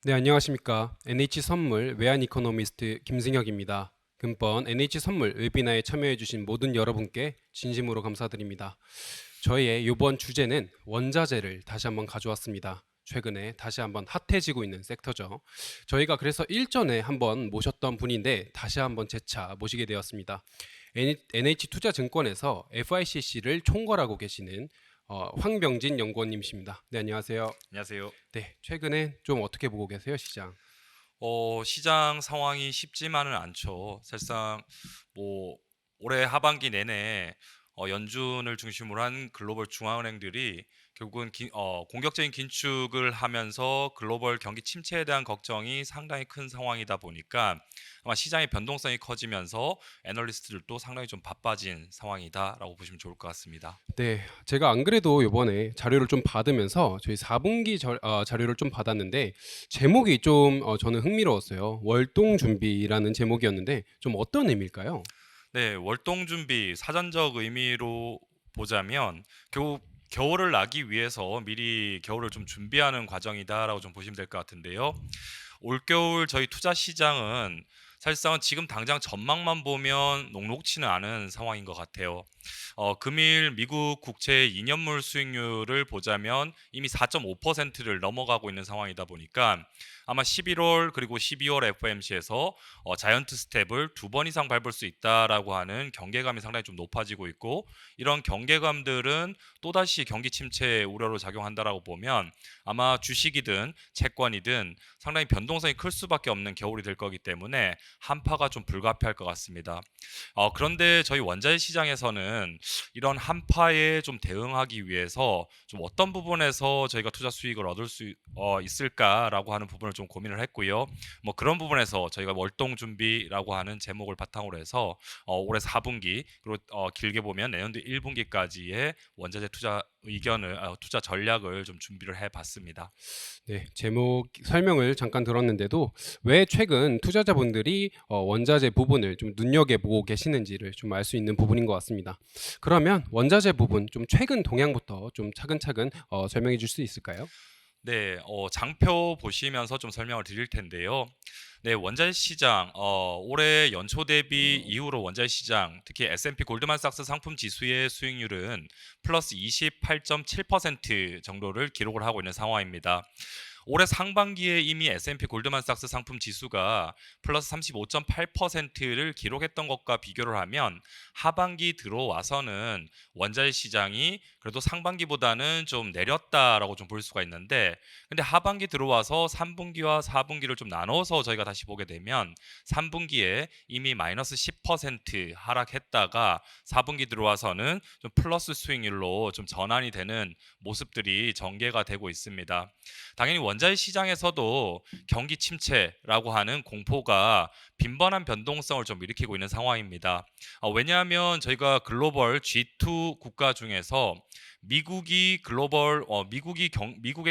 네, 안녕하십니까. NH선물 외환 이코노미스트 김승혁입니다. 금번 NH선물 웨비나에 참여해주신 모든 여러분께 진심으로 감사드립니다. 저희의 이번 주제는 원자재를 다시 한번 가져왔습니다. 최근에 다시 한번 핫해지고 있는 섹터죠. 저희가 그래서 일전에 한번 모셨던 분인데 다시 한번 재차 모시게 되었습니다. NH투자증권에서 FICC를 총괄하고 계시는 황병진 연구원님이십니다. 네, 안녕하세요. 안녕하세요. 네, 최근에 좀 어떻게 보고 계세요, 시장? 시장 상황이 쉽지만은 않죠. 사실상 뭐 올해 하반기 내내 연준을 중심으로 한 글로벌 중앙은행들이 결국은 공격적인 긴축을 하면서 글로벌 경기 침체에 대한 걱정이 상당히 큰 상황이다 보니까 아마 시장의 변동성이 커지면서 애널리스트들도 상당히 좀 바빠진 상황이다라고 보시면 좋을 것 같습니다. 네, 제가 안 그래도 이번에 자료를 좀 받으면서 저희 4분기 자료를 좀 받았는데 제목이 좀 저는 흥미로웠어요. 월동 준비라는 제목이었는데 좀 어떤 의미일까요? 네, 월동 준비 사전적 의미로 보자면 겨울을 나기 위해서 미리 겨울을 좀 준비하는 과정이다라고 좀 보시면 될 것 같은데요. 올겨울 저희 투자 시장은 사실상은 지금 당장 전망만 보면 녹록치는 않은 상황인 것 같아요. 금일 미국 국채 2년물 수익률을 보자면 이미 4.5%를 넘어가고 있는 상황이다 보니까 아마 11월 그리고 12월 FOMC에서 자이언트 스텝을 2번 이상 밟을 수 있다라고 하는 경계감이 상당히 좀 높아지고 있고, 이런 경계감들은 또다시 경기 침체 우려로 작용한다라고 보면 아마 주식이든 채권이든 상당히 변동성이 클 수밖에 없는 겨울이 될 거기 때문에 한파가 좀 불가피할 것 같습니다. 그런데 저희 원자재 시장에서는 이런 한파에 좀 대응하기 위해서 좀 어떤 부분에서 저희가 투자 수익을 얻을 수 있을까라고 하는 부분을 좀 고민을 했고요. 뭐 그런 부분에서 저희가 월동 준비라고 하는 제목을 바탕으로 해서 올해 4분기 그리고 길게 보면 내년도 1분기까지의 원자재 투자 의견을 투자 전략을 좀 준비를 해봤습니다. 네, 제목 설명을 잠깐 들었는데도 왜 최근 투자자분들이 원자재 부분을 좀 눈여겨보고 계시는지를 좀 알 수 있는 부분인 것 같습니다. 그러면 원자재 부분 좀 최근 동향부터 좀 차근차근 설명해 줄 수 있을까요? 네, 장표 보시면서 좀 설명을 드릴 텐데요. 네, 원자재 시장, 올해 연초 대비 이후로 원자재 시장, 특히 S&P 골드만삭스 상품 지수의 수익률은 플러스 28.7% 정도를 기록을 하고 있는 상황입니다. 올해 상반기에 이미 S&P 골드만삭스 상품 지수가 플러스 35.8%를 기록했던 것과 비교를 하면 하반기 들어와서는 원자재 시장이 그래도 상반기보다는 좀 내렸다라고 좀 볼 수가 있는데, 근데 하반기 들어와서 3분기와 4분기를 좀 나눠서 저희가 다시 보게 되면 3분기에 이미 마이너스 10% 하락했다가 4분기 들어와서는 좀 플러스 수익률로 좀 전환이 되는 모습들이 전개가 되고 있습니다. 당연히 원자재 시장에서도 경기 침체라고 하는 공포가 빈번한 변동성을 좀 일으키고 있는 상황입니다. 왜냐하면 저희가 글로벌 G2 국가 중에서 미국의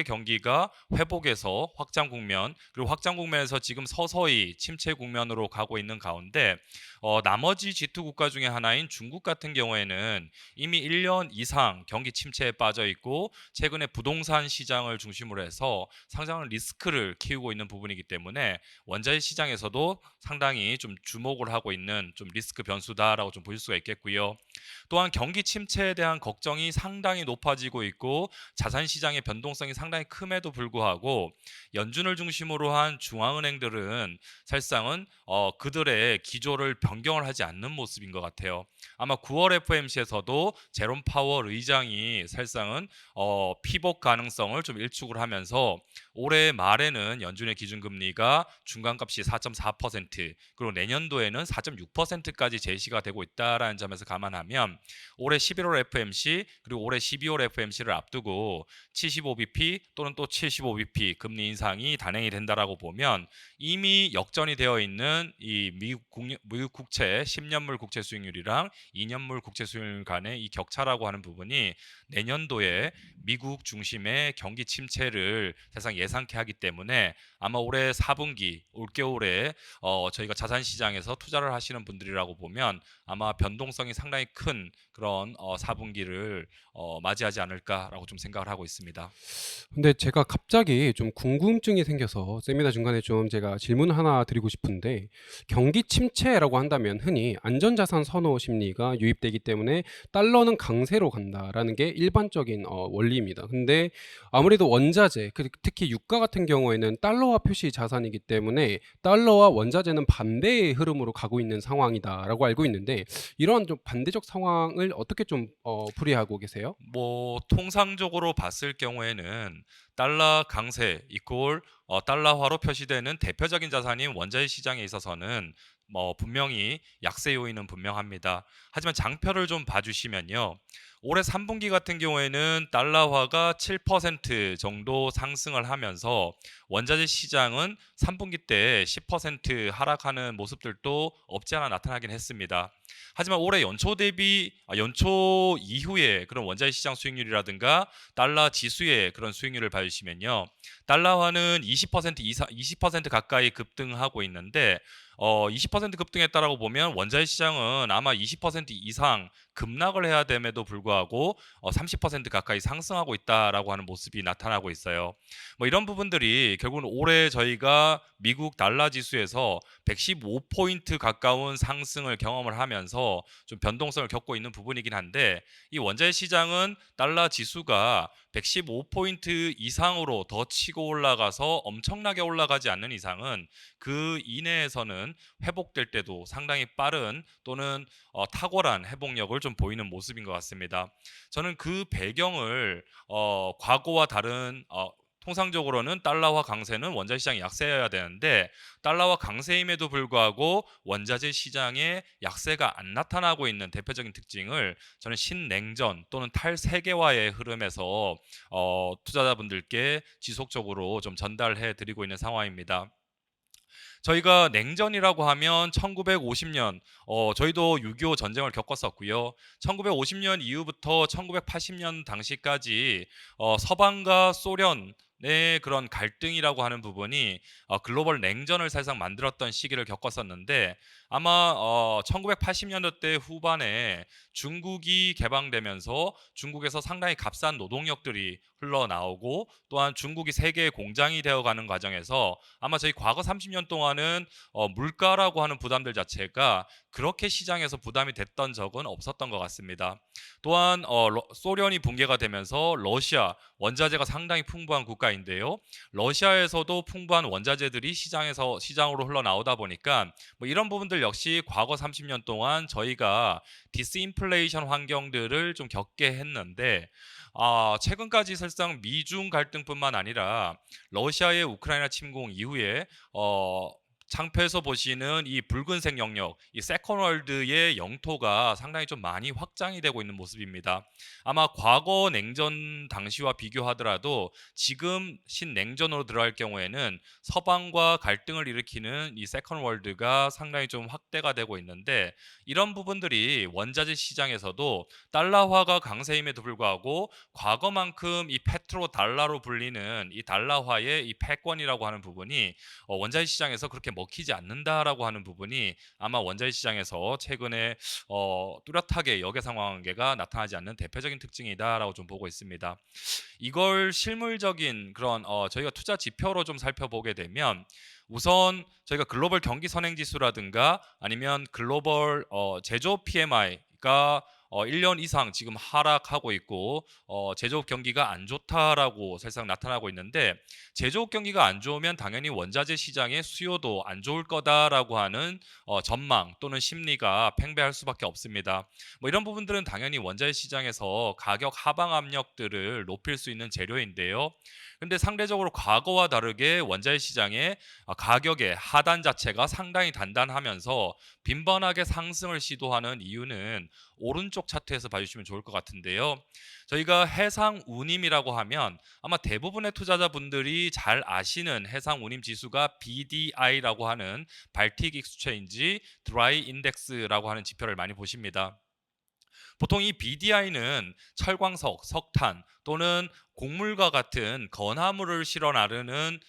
경기가 회복에서 확장 국면, 그리고 확장 국면에서 지금 서서히 침체 국면으로 가고 있는 가운데 나머지 G2 국가 중에 하나인 중국 같은 경우에는 이미 1년 이상 경기 침체에 빠져 있고 최근에 부동산 시장을 중심으로 해서 상당한 리스크를 키우고 있는 부분이기 때문에 원자재 시장에서도 상당히 좀 주목을 하고 있는 좀 리스크 변수다라고 좀 보실 수가 있겠고요. 또한 경기 침체에 대한 걱정이 상당히 높아지고 있고 자산 시장의 변동성이 상당히 큼에도 불구하고 연준을 중심으로 한 중앙은행들은 사실상은 그들의 기조를 변경을 하지 않는 모습인 것 같아요. 아마 9월 FOMC에서도 제롬 파월 의장이 사실상은 피복 가능성을 좀 일축을 하면서 올해 말에는 연준의 기준금리가 중간값이 4.4% 그리고 내년도에는 4.6%까지 제시가 되고 있다라는 점에서 감안하면 올해 11월 FMC 그리고 올해 12월 FMC를 앞두고 75bp 또는 또 75bp 금리 인상이 단행이 된다라고 보면 이미 역전이 되어 있는 이 미국 국채 10년물 국채 수익률이랑 2년물 국채 수익률 간의 이 격차라고 하는 부분이 내년도에 미국 중심의 경기 침체를 세상 예상케 하기 때문에 아마 올해 4분기 올겨울에 저희가 자산 시장에서 투자를 하시는 분들이라고 보면 아마 변동성이 상당히 큰 큰 그런 4분기를 맞이하지 않을까라고 좀 생각을 하고 있습니다. 근데 제가 갑자기 좀 궁금증이 생겨서 세미나 중간에 좀 제가 질문 하나 드리고 싶은데, 경기 침체라고 한다면 흔히 안전자산 선호 심리가 유입되기 때문에 달러는 강세로 간다라는 게 일반적인 원리입니다. 근데 아무래도 원자재, 특히 유가 같은 경우에는 달러화 표시 자산이기 때문에 달러와 원자재는 반대의 흐름으로 가고 있는 상황이다라고 알고 있는데, 이러한 좀 반대적 상황을 어떻게 좀 풀이하고 계세요? 뭐 통상적으로 봤을 경우에는 달러 강세 이꼴 달러화로 표시되는 대표적인 자산인 원자재 시장에 있어서는 뭐 분명히 약세 요인은 분명합니다. 하지만 장표를 좀 봐주시면요. 올해 3분기 같은 경우에는 달러화가 7% 정도 상승을 하면서 원자재 시장은 3분기 때 10% 하락하는 모습들도 없지 않아 나타나긴 했습니다. 하지만 올해 연초 이후에 그런 원자재 시장 수익률이라든가 달러 지수의 그런 수익률을 봐주시면요. 달러화는 20% 이상 20% 가까이 급등하고 있는데 20% 급등했다라고 보면 원자재 시장은 아마 20% 이상 급락을 해야 됨에도 불구하고 30% 가까이 상승하고 있다라고 하는 모습이 나타나고 있어요. 뭐 이런 부분들이 결국은 올해 저희가 미국 달러 지수에서 115포인트 가까운 상승을 경험을 하면서 좀 변동성을 겪고 있는 부분이긴 한데, 이 원자재 시장은 달러 지수가 115포인트 이상으로 더 치고 올라가서 엄청나게 올라가지 않는 이상은 그 이내에서는 회복될 때도 상당히 빠른 또는 탁월한 회복력을 좀 보이는 모습인 것 같습니다. 저는 그 배경을 과거와 다른 통상적으로는 달러화 강세는 원자재 시장이 약세여야 되는데, 달러화 강세임에도 불구하고 원자재 시장에 약세가 안 나타나고 있는 대표적인 특징을 저는 신냉전 또는 탈세계화의 흐름에서 투자자분들께 지속적으로 좀 전달해 드리고 있는 상황입니다. 저희가 냉전이라고 하면 1950년 저희도 6.25 전쟁을 겪었었고요. 1950년 이후부터 1980년 당시까지 서방과 소련의 그런 갈등이라고 하는 부분이 글로벌 냉전을 사실상 만들었던 시기를 겪었었는데, 아마 1980년대 후반에 중국이 개방되면서 중국에서 상당히 값싼 노동력들이 흘러나오고, 또한 중국이 세계의 공장이 되어가는 과정에서 아마 저희 과거 30년 동안은 물가라고 하는 부담들 자체가 그렇게 시장에서 부담이 됐던 적은 없었던 것 같습니다. 또한 소련이 붕괴가 되면서 러시아 원자재가 상당히 풍부한 국가인데요. 러시아에서도 풍부한 원자재들이 시장으로 흘러나오다 보니까 뭐 이런 부분들 역시 과거 30년 동안 저희가 디스인플레이션 환경들을 좀 겪게 했는데, 최근까지 사실상 미중 갈등뿐만 아니라 러시아의 우크라이나 침공 이후에 창표에서 보시는 이 붉은색 영역, 이 세컨월드의 영토가 상당히 좀 많이 확장이 되고 있는 모습입니다. 아마 과거 냉전 당시와 비교하더라도 지금 신냉전으로 들어갈 경우에는 서방과 갈등을 일으키는 이 세컨월드가 상당히 좀 확대가 되고 있는데, 이런 부분들이 원자재 시장에서도 달러화가 강세임에도 불구하고 과거만큼 이 페트로 달러로 불리는 이 달러화의 이 패권이라고 하는 부분이 원자재 시장에서 그렇게 먹히지 않는다라고 하는 부분이 아마 원자재 시장에서 최근에 뚜렷하게 역의 상황관계가 나타나지 않는 대표적인 특징이다라고 좀 보고 있습니다. 이걸 실물적인 그런 저희가 투자 지표로 좀 살펴보게 되면, 우선 저희가 글로벌 경기 선행 지수라든가 아니면 글로벌 제조업 PMI가 1년 이상 지금 하락하고 있고 제조업 경기가 안 좋다라고 사실상 나타나고 있는데, 제조업 경기가 안 좋으면 당연히 원자재 시장의 수요도 안 좋을 거다라고 하는 전망 또는 심리가 팽배할 수밖에 없습니다. 뭐 이런 부분들은 당연히 원자재 시장에서 가격 하방 압력들을 높일 수 있는 재료인데요. 근데 상대적으로 과거와 다르게 원자재 시장의 가격의 하단 자체가 상당히 단단하면서 빈번하게 상승을 시도하는 이유는 오른쪽 차트에서 봐주시면 좋을 것 같은데요. 저희가 해상 운임이라고 하면 아마 대부분의 투자자분들이 잘 아시는 해상 운임 지수가 BDI라고 하는 발틱 익스체인지 드라이 인덱스라고 하는 지표를 많이 보십니다. 보통 이 BDI는 철광석, 석탄 또는 곡물과 같은 건화물을 실어 나르는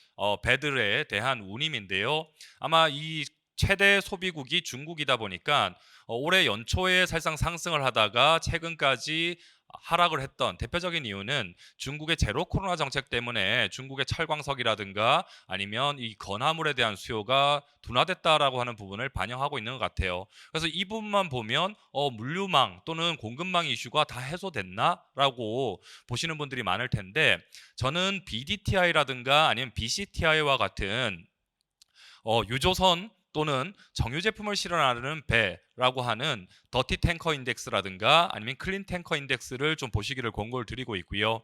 배들에 대한 운임인데요. 아마 이 최대 소비국이 중국이다 보니까 올해 연초에 사실상 상승을 하다가 최근까지 하락을 했던 대표적인 이유는 중국의 제로 코로나 정책 때문에 중국의 철광석이라든가 아니면 이 건화물에 대한 수요가 둔화됐다라고 하는 부분을 반영하고 있는 것 같아요. 그래서 이 부분만 보면 물류망 또는 공급망 이슈가 다 해소됐나라고 보시는 분들이 많을 텐데, 저는 BDTI라든가 아니면 BCTI와 같은 유조선 또는 정유 제품을 실어나르는 배라고 하는 더티 탱커 인덱스라든가 아니면 클린 탱커 인덱스를 좀 보시기를 권고를 드리고 있고요.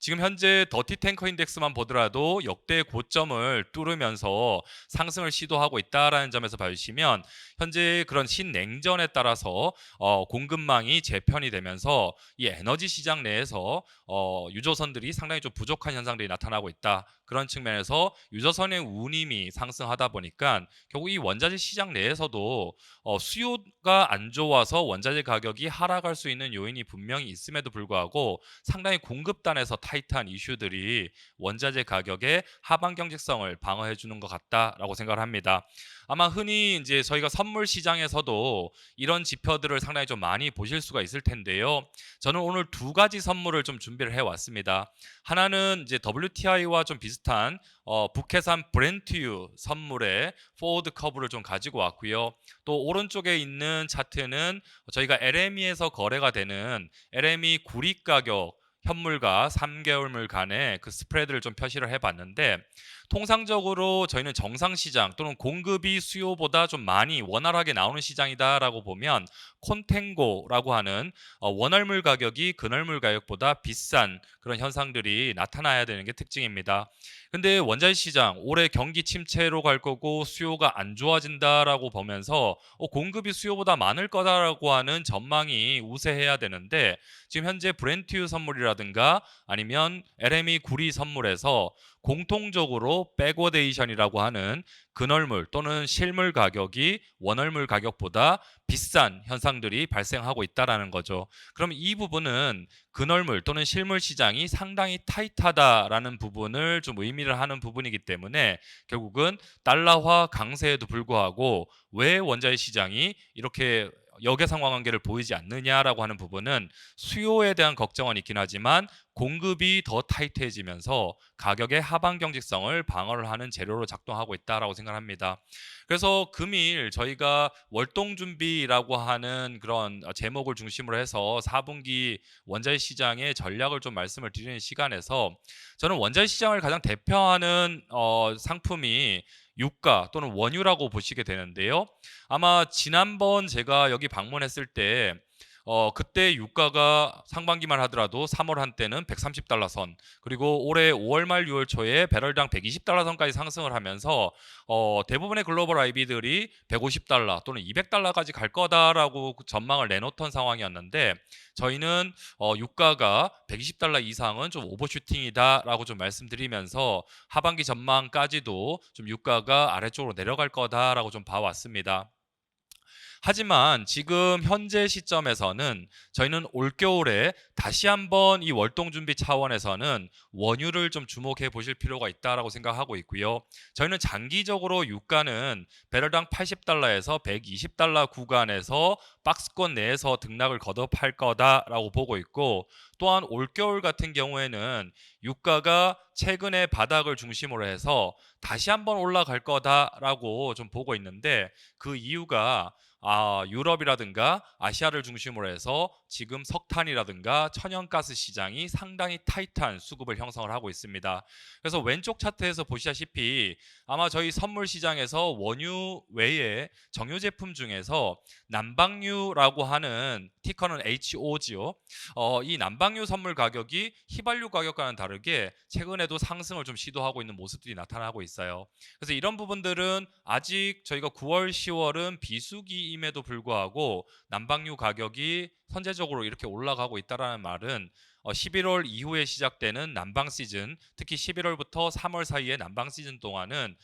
지금 현재 더티 탱커 인덱스만 보더라도 역대 고점을 뚫으면서 상승을 시도하고 있다라는 점에서 보시면 현재 그런 신냉전에 따라서 공급망이 재편이 되면서 이 에너지 시장 내에서 유조선들이 상당히 좀 부족한 현상들이 나타나고 있다. 그런 측면에서 유조선의 운임이 상승하다 보니까 결국 이 원자재 시장 내에서도 수요가 안 좋아서 원자재 가격이 하락할 수 있는 요인이 분명히 있음에도 불구하고 상당히 공급단에서 타이트한 이슈들이 원자재 가격의 하방 경직성을 방어해 주는 것 같다라고 생각을 합니다. 아마 흔히 이제 저희가 선물 시장에서도 이런 지표들을 상당히 좀 많이 보실 수가 있을 텐데요. 저는 오늘 두 가지 선물을 좀 준비를 해 왔습니다. 하나는 이제 WTI와 좀 비슷한 북해산 브렌트유 선물의 포워드 커브를 좀 가지고 왔고요. 또 오른쪽에 있는 차트는 저희가 LME에서 거래가 되는 LME 구리 가격 현물과 3개월물 간의 그 스프레드를 좀 표시를 해봤는데, 통상적으로 저희는 정상 시장 또는 공급이 수요보다 좀 많이 원활하게 나오는 시장이다라고 보면 콘탱고라고 하는 원월물 가격이 근월물 가격보다 비싼 그런 현상들이 나타나야 되는 게 특징입니다. 근데 원자재 시장 올해 경기 침체로 갈 거고 수요가 안 좋아진다라고 보면서 공급이 수요보다 많을 거다라고 하는 전망이 우세해야 되는데, 지금 현재 브렌트유 선물이라든가 아니면 LME 구리 선물에서 공통적으로 백워데이션이라고 하는 근월물 또는 실물 가격이 원월물 가격보다 비싼 현상들이 발생하고 있다라는 거죠. 그럼 이 부분은 근월물 또는 실물 시장이 상당히 타이트하다라는 부분을 좀 의미를 하는 부분이기 때문에 결국은 달러화 강세에도 불구하고 왜 원자재 시장이 이렇게 역외상관관계를 보이지 않느냐라고 하는 부분은 수요에 대한 걱정은 있긴 하지만 공급이 더 타이트해지면서 가격의 하방 경직성을 방어를 하는 재료로 작동하고 있다라고 생각합니다. 그래서 금일 저희가 월동 준비라고 하는 그런 제목을 중심으로 해서 4분기 원자재 시장의 전략을 좀 말씀을 드리는 시간에서 저는 원자재 시장을 가장 대표하는 상품이 유가 또는 원유라고 보시게 되는데요. 아마 지난번 제가 여기 방문했을 때 그때 유가가 상반기만 하더라도 3월 한때는 130달러 선, 그리고 올해 5월 말 6월 초에 배럴당 120달러 선까지 상승을 하면서 대부분의 글로벌 IB들이 150달러 또는 200달러까지 갈 거다라고 전망을 내놓던 상황이었는데, 저희는 유가가 120달러 이상은 좀 오버슈팅이다라고 좀 말씀드리면서 하반기 전망까지도 좀 유가가 아래쪽으로 내려갈 거다라고 좀 봐왔습니다. 하지만 지금 현재 시점에서는 저희는 올겨울에 다시 한번 이 월동 준비 차원에서는 원유를 좀 주목해 보실 필요가 있다라고 생각하고 있고요. 저희는 장기적으로 유가는 배럴당 80달러에서 120달러 구간에서 박스권 내에서 등락을 거듭할 거다라고 보고 있고, 또한 올겨울 같은 경우에는 유가가 최근에 바닥을 중심으로 해서 다시 한번 올라갈 거다라고 좀 보고 있는데, 그 이유가 유럽이라든가 아시아를 중심으로 해서 지금 석탄이라든가 천연가스 시장이 상당히 타이트한 수급을 형성을 하고 있습니다. 그래서 왼쪽 차트에서 보시다시피 아마 저희 선물 시장에서 원유 외에 정유 제품 중에서 남방유라고 하는 티커는 HO지요. 이 남방유 선물 가격이 휘발유 가격과는 다르게 최근에도 상승을 좀 시도하고 있는 모습들이 나타나고 있어요. 그래서 이런 부분들은 아직 저희가 9월, 10월은 비수기임에도 불구하고 난방유 가격이 선제적으로 이렇게 올라가고 있다라는 말은 11월 이후에 시작되는 난방 시즌, 특히 11월부터 3월 사이의 난방 시즌 동안은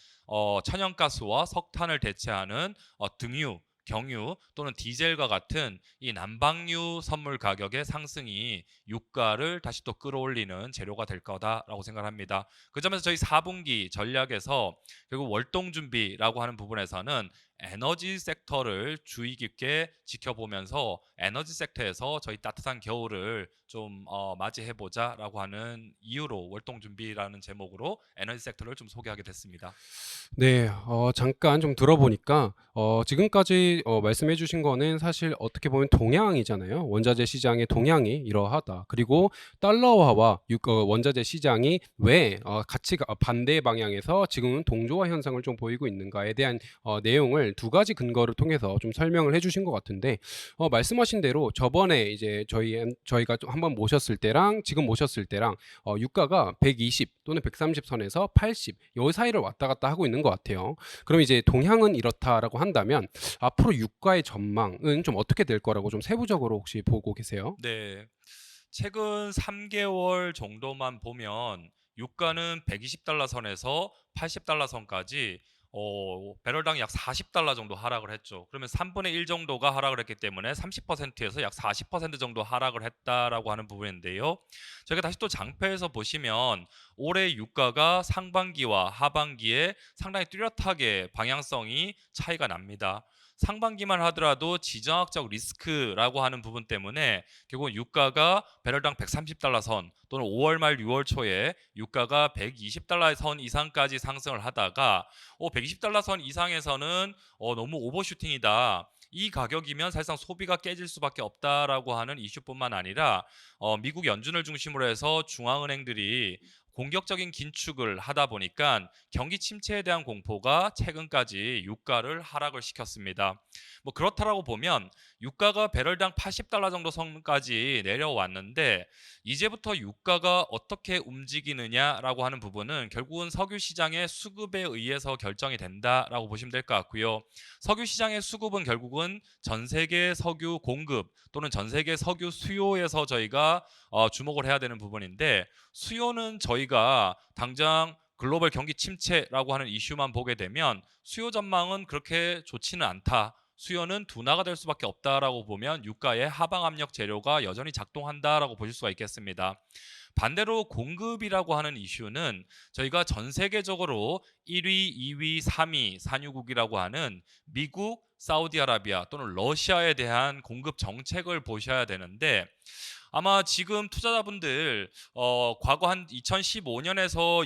천연가스와 석탄을 대체하는 등유 경유 또는 디젤과 같은 이 난방유 선물 가격의 상승이 유가를 다시 또 끌어올리는 재료가 될 거다라고 생각합니다. 그 점에서 저희 4분기 전략에서 결국 월동 준비라고 하는 부분에서는 에너지 섹터를 주의 깊게 지켜보면서 에너지 섹터에서 저희 따뜻한 겨울을 좀 맞이해보자라고 하는 이유로 월동 준비라는 제목으로 에너지 섹터를 좀 소개하게 됐습니다. 네. 잠깐 좀 들어보니까 지금까지 말씀해 주신 거는 사실 어떻게 보면 동향이잖아요. 원자재 시장의 동향이 이러하다. 그리고 달러화와 원자재 시장이 왜 가치가 반대 방향에서 지금은 동조화 현상을 좀 보이고 있는가에 대한 내용을 두 가지 근거를 통해서 좀 설명을 해 주신 것 같은데 말씀하신 대로 저번에 이제 저희가 좀 한번 모셨을 때랑 지금 모셨을 때랑 유가가 120 또는 130 선에서 80 요 사이를 왔다 갔다 하고 있는 것 같아요. 그럼 이제 동향은 이렇다라고 한다면 앞으로 유가의 전망은 좀 어떻게 될 거라고 좀 세부적으로 혹시 보고 계세요? 네. 최근 3개월 정도만 보면 유가는 120달러 선에서 80달러 선까지 배럴당 약 40달러 정도 하락을 했죠. 그러면 3분의 1 정도가 하락을 했기 때문에 30%에서 약 40% 정도 하락을 했다라고 하는 부분인데요. 저희가 다시 또 장표에서 보시면 올해 유가가 상반기와 하반기에 상당히 뚜렷하게 방향성이 차이가 납니다. 상반기만 하더라도 지정학적 리스크라고 하는 부분 때문에 결국 유가가 배럴당 130달러 선 또는 5월 말 6월 초에 유가가 120달러 선 이상까지 상승을 하다가 120달러 선 이상에서는 너무 오버슈팅이다. 이 가격이면 사실상 소비가 깨질 수밖에 없다라고 하는 이슈뿐만 아니라 미국 연준을 중심으로 해서 중앙은행들이 공격적인 긴축을 하다 보니까 경기 침체에 대한 공포가 최근까지 유가를 하락을 시켰습니다. 뭐 그렇다라고 보면 유가가 배럴당 80달러 정도 선까지 내려왔는데 이제부터 유가가 어떻게 움직이느냐라고 하는 부분은 결국은 석유 시장의 수급에 의해서 결정이 된다라고 보시면 될 것 같고요. 석유 시장의 수급은 결국은 전 세계 석유 공급 또는 전 세계 석유 수요에서 저희가 주목을 해야 되는 부분인데 수요는 저희가 당장 글로벌 경기 침체라고 하는 이슈만 보게 되면 수요 전망은 그렇게 좋지는 않다. 수요는 둔화가 될 수밖에 없다라고 보면 유가의 하방 압력 재료가 여전히 작동한다라고 보실 수가 있겠습니다. 반대로 공급이라고 하는 이슈는 저희가 전 세계적으로 1위, 2위, 3위 산유국이라고 하는 미국, 사우디아라비아 또는 러시아에 대한 공급 정책을 보셔야 되는데 아마 지금 투자자분들 과거 한 2015년에서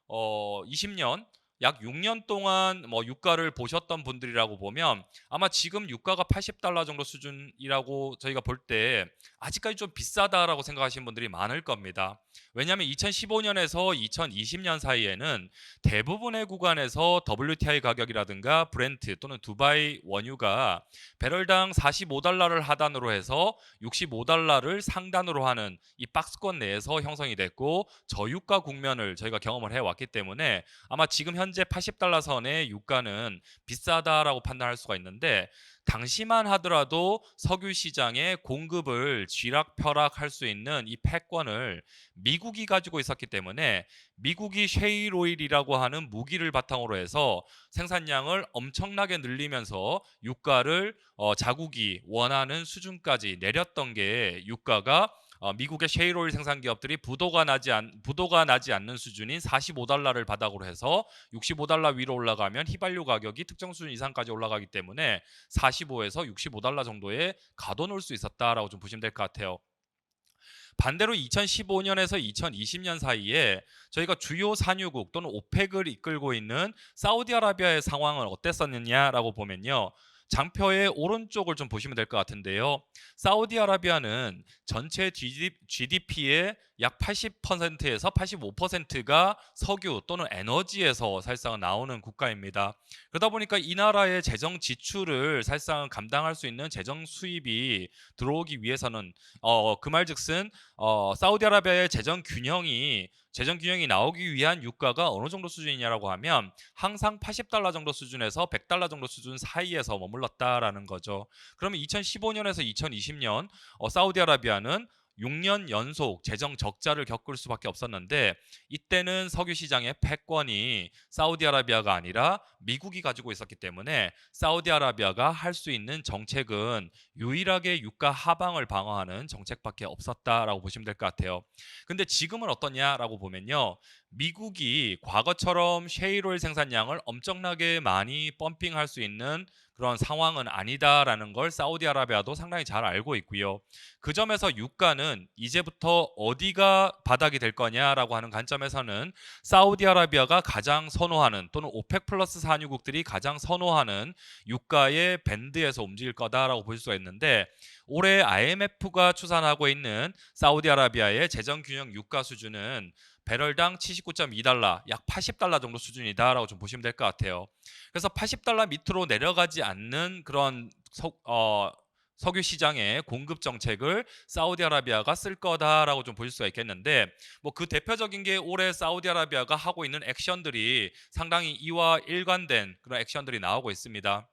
2020년 약 6년 동안 뭐 유가를 보셨던 분들이라고 보면 아마 지금 유가가 80달러 정도 수준이라고 저희가 볼 때 아직까지 좀 비싸다라고 생각하시는 분들이 많을 겁니다. 왜냐하면 2015년에서 2020년 사이에는 대부분의 구간에서 WTI 가격이라든가 브렌트 또는 두바이 원유가 배럴당 45달러를 하단으로 해서 65달러를 상단으로 하는 이 박스권 내에서 형성이 됐고 저유가 국면을 저희가 경험을 해왔기 때문에 아마 지금 현재 80달러 선의 유가는 비싸다라고 판단할 수가 있는데 당시만 하더라도 석유 시장의 공급을 쥐락펴락할 수 있는 이 패권을 미국이 가지고 있었기 때문에 미국이 셰일 오일이라고 하는 무기를 바탕으로 해서 생산량을 엄청나게 늘리면서 유가를 자국이 원하는 수준까지 내렸던 게 유가가 미국의 셰일오일 생산 기업들이 부도가 나지 않는 수준인 45달러를 바닥으로 해서 65달러 위로 올라가면 휘발유 가격이 특정 수준 이상까지 올라가기 때문에 45에서 65달러 정도에 가둬놓을 수 있었다라고 좀 보시면 될 것 같아요. 반대로 2015년에서 2020년 사이에 저희가 주요 산유국 또는 오펙을 이끌고 있는 사우디아라비아의 상황은 어땠었느냐라고 보면요. 장표의 오른쪽을 좀 보시면 될 것 같은데요. 사우디아라비아는 전체 GDP의 약 80%에서 85%가 석유 또는 에너지에서 사실상 나오는 국가입니다. 그러다 보니까 이 나라의 재정 지출을 사실상 감당할 수 있는 재정 수입이 들어오기 위해서는 그 말즉슨 사우디아라비아의 재정 균형이 나오기 위한 유가가 어느 정도 수준이냐라고 하면 항상 80달러 정도 수준에서 100달러 정도 수준 사이에서 머물렀다라는 거죠. 그러면 2015년에서 2020년 사우디아라비아는 6년 연속 재정 적자를 겪을 수밖에 없었는데 이때는 석유 시장의 패권이 사우디아라비아가 아니라 미국이 가지고 있었기 때문에 사우디아라비아가 할 수 있는 정책은 유일하게 유가 하방을 방어하는 정책밖에 없었다라고 보시면 될 것 같아요. 근데 지금은 어떠냐라고 보면요. 미국이 과거처럼 셰일오일 생산량을 엄청나게 많이 펌핑할 수 있는 그런 상황은 아니다라는 걸 사우디아라비아도 상당히 잘 알고 있고요. 그 점에서 유가는 이제부터 어디가 바닥이 될 거냐라고 하는 관점에서는 사우디아라비아가 가장 선호하는 또는 오펙 플러스 산유국들이 가장 선호하는 유가의 밴드에서 움직일 거다라고 볼 수가 있는데 올해 IMF가 추산하고 있는 사우디아라비아의 재정균형 유가 수준은 배럴당 79.2달러, 약 80달러 정도 수준이다라고 좀 보시면 될 것 같아요. 그래서 80달러 밑으로 내려가지 않는 그런 석유 시장의 공급 정책을 사우디아라비아가 쓸 거다라고 좀 보실 수가 있겠는데 뭐 그 대표적인 게 올해 사우디아라비아가 하고 있는 액션들이 상당히 이와 일관된 그런 액션들이 나오고 있습니다.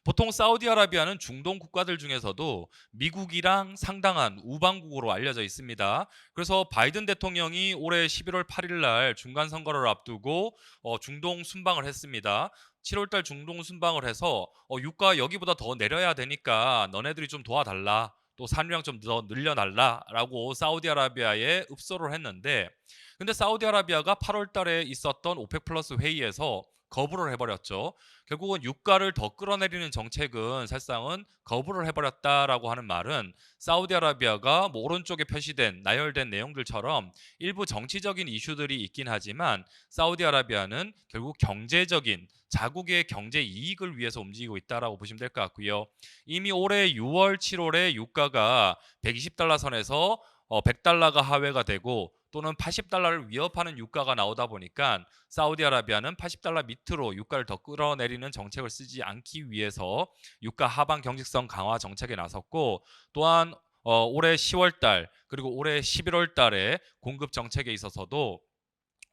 보통 사우디아라비아는 중동 국가들 중에서도 미국이랑 상당한 우방국으로 알려져 있습니다. 그래서 바이든 대통령이 올해 11월 8일 날 중간 선거를 앞두고 중동 순방을 했습니다. 7월 달 중동 순방을 해서 유가 여기보다 더 내려야 되니까 너네들이 좀 도와달라. 또 산유량 좀 더 늘려달라라고 사우디아라비아에 읍소를 했는데 근데 사우디아라비아가 8월 달에 있었던 오펙 플러스 회의에서 거부를 해버렸죠. 결국은 유가를 더 끌어내리는 정책은 사실상은 거부를 해버렸다라고 하는 말은 사우디아라비아가 뭐 오른쪽에 표시된 나열된 내용들처럼 일부 정치적인 이슈들이 있긴 하지만 사우디아라비아는 결국 경제적인 자국의 경제 이익을 위해서 움직이고 있다라고 보시면 될 것 같고요. 이미 올해 6월, 7월에 유가가 120달러 선에서 100달러가 하회가 되고 또는 80달러를 위협하는 유가가 나오다 보니까 사우디아라비아는 80달러 밑으로 유가를 더 끌어내리는 정책을 쓰지 않기 위해서 유가 하방 경직성 강화 정책에 나섰고 또한 올해 10월 달 그리고 올해 11월 달에 공급 정책에 있어서도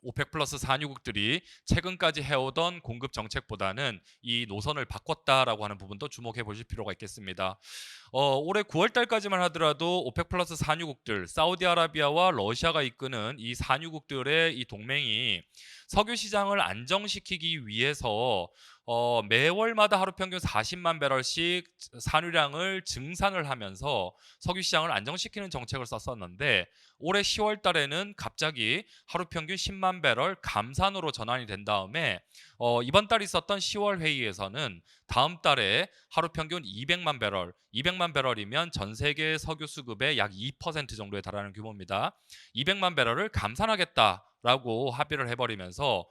오펙 플러스 산유국들이 최근까지 해오던 공급 정책보다는 이 노선을 바꿨다라고 하는 부분도 주목해 보실 필요가 있겠습니다. 올해 9월 달까지만 하더라도 오펙 플러스 산유국들, 사우디아라비아와 러시아가 이끄는 이 산유국들의 이 동맹이 석유 시장을 안정시키기 위해서 매월마다 하루 평균 40만 배럴씩 산유량을 증산을 하면서 석유 시장을 안정시키는 정책을 썼었는데 올해 10월 달에는 갑자기 하루 평균 10만 배럴 감산으로 전환이 된 다음에 이번 달 있었던 10월 회의에서는 다음 달에 하루 평균 200만 배럴, 200만 배럴이면 전 세계 석유 수급의 약 2% 정도에 달하는 규모입니다. 200만 배럴을 감산하겠다라고 합의를 해버리면서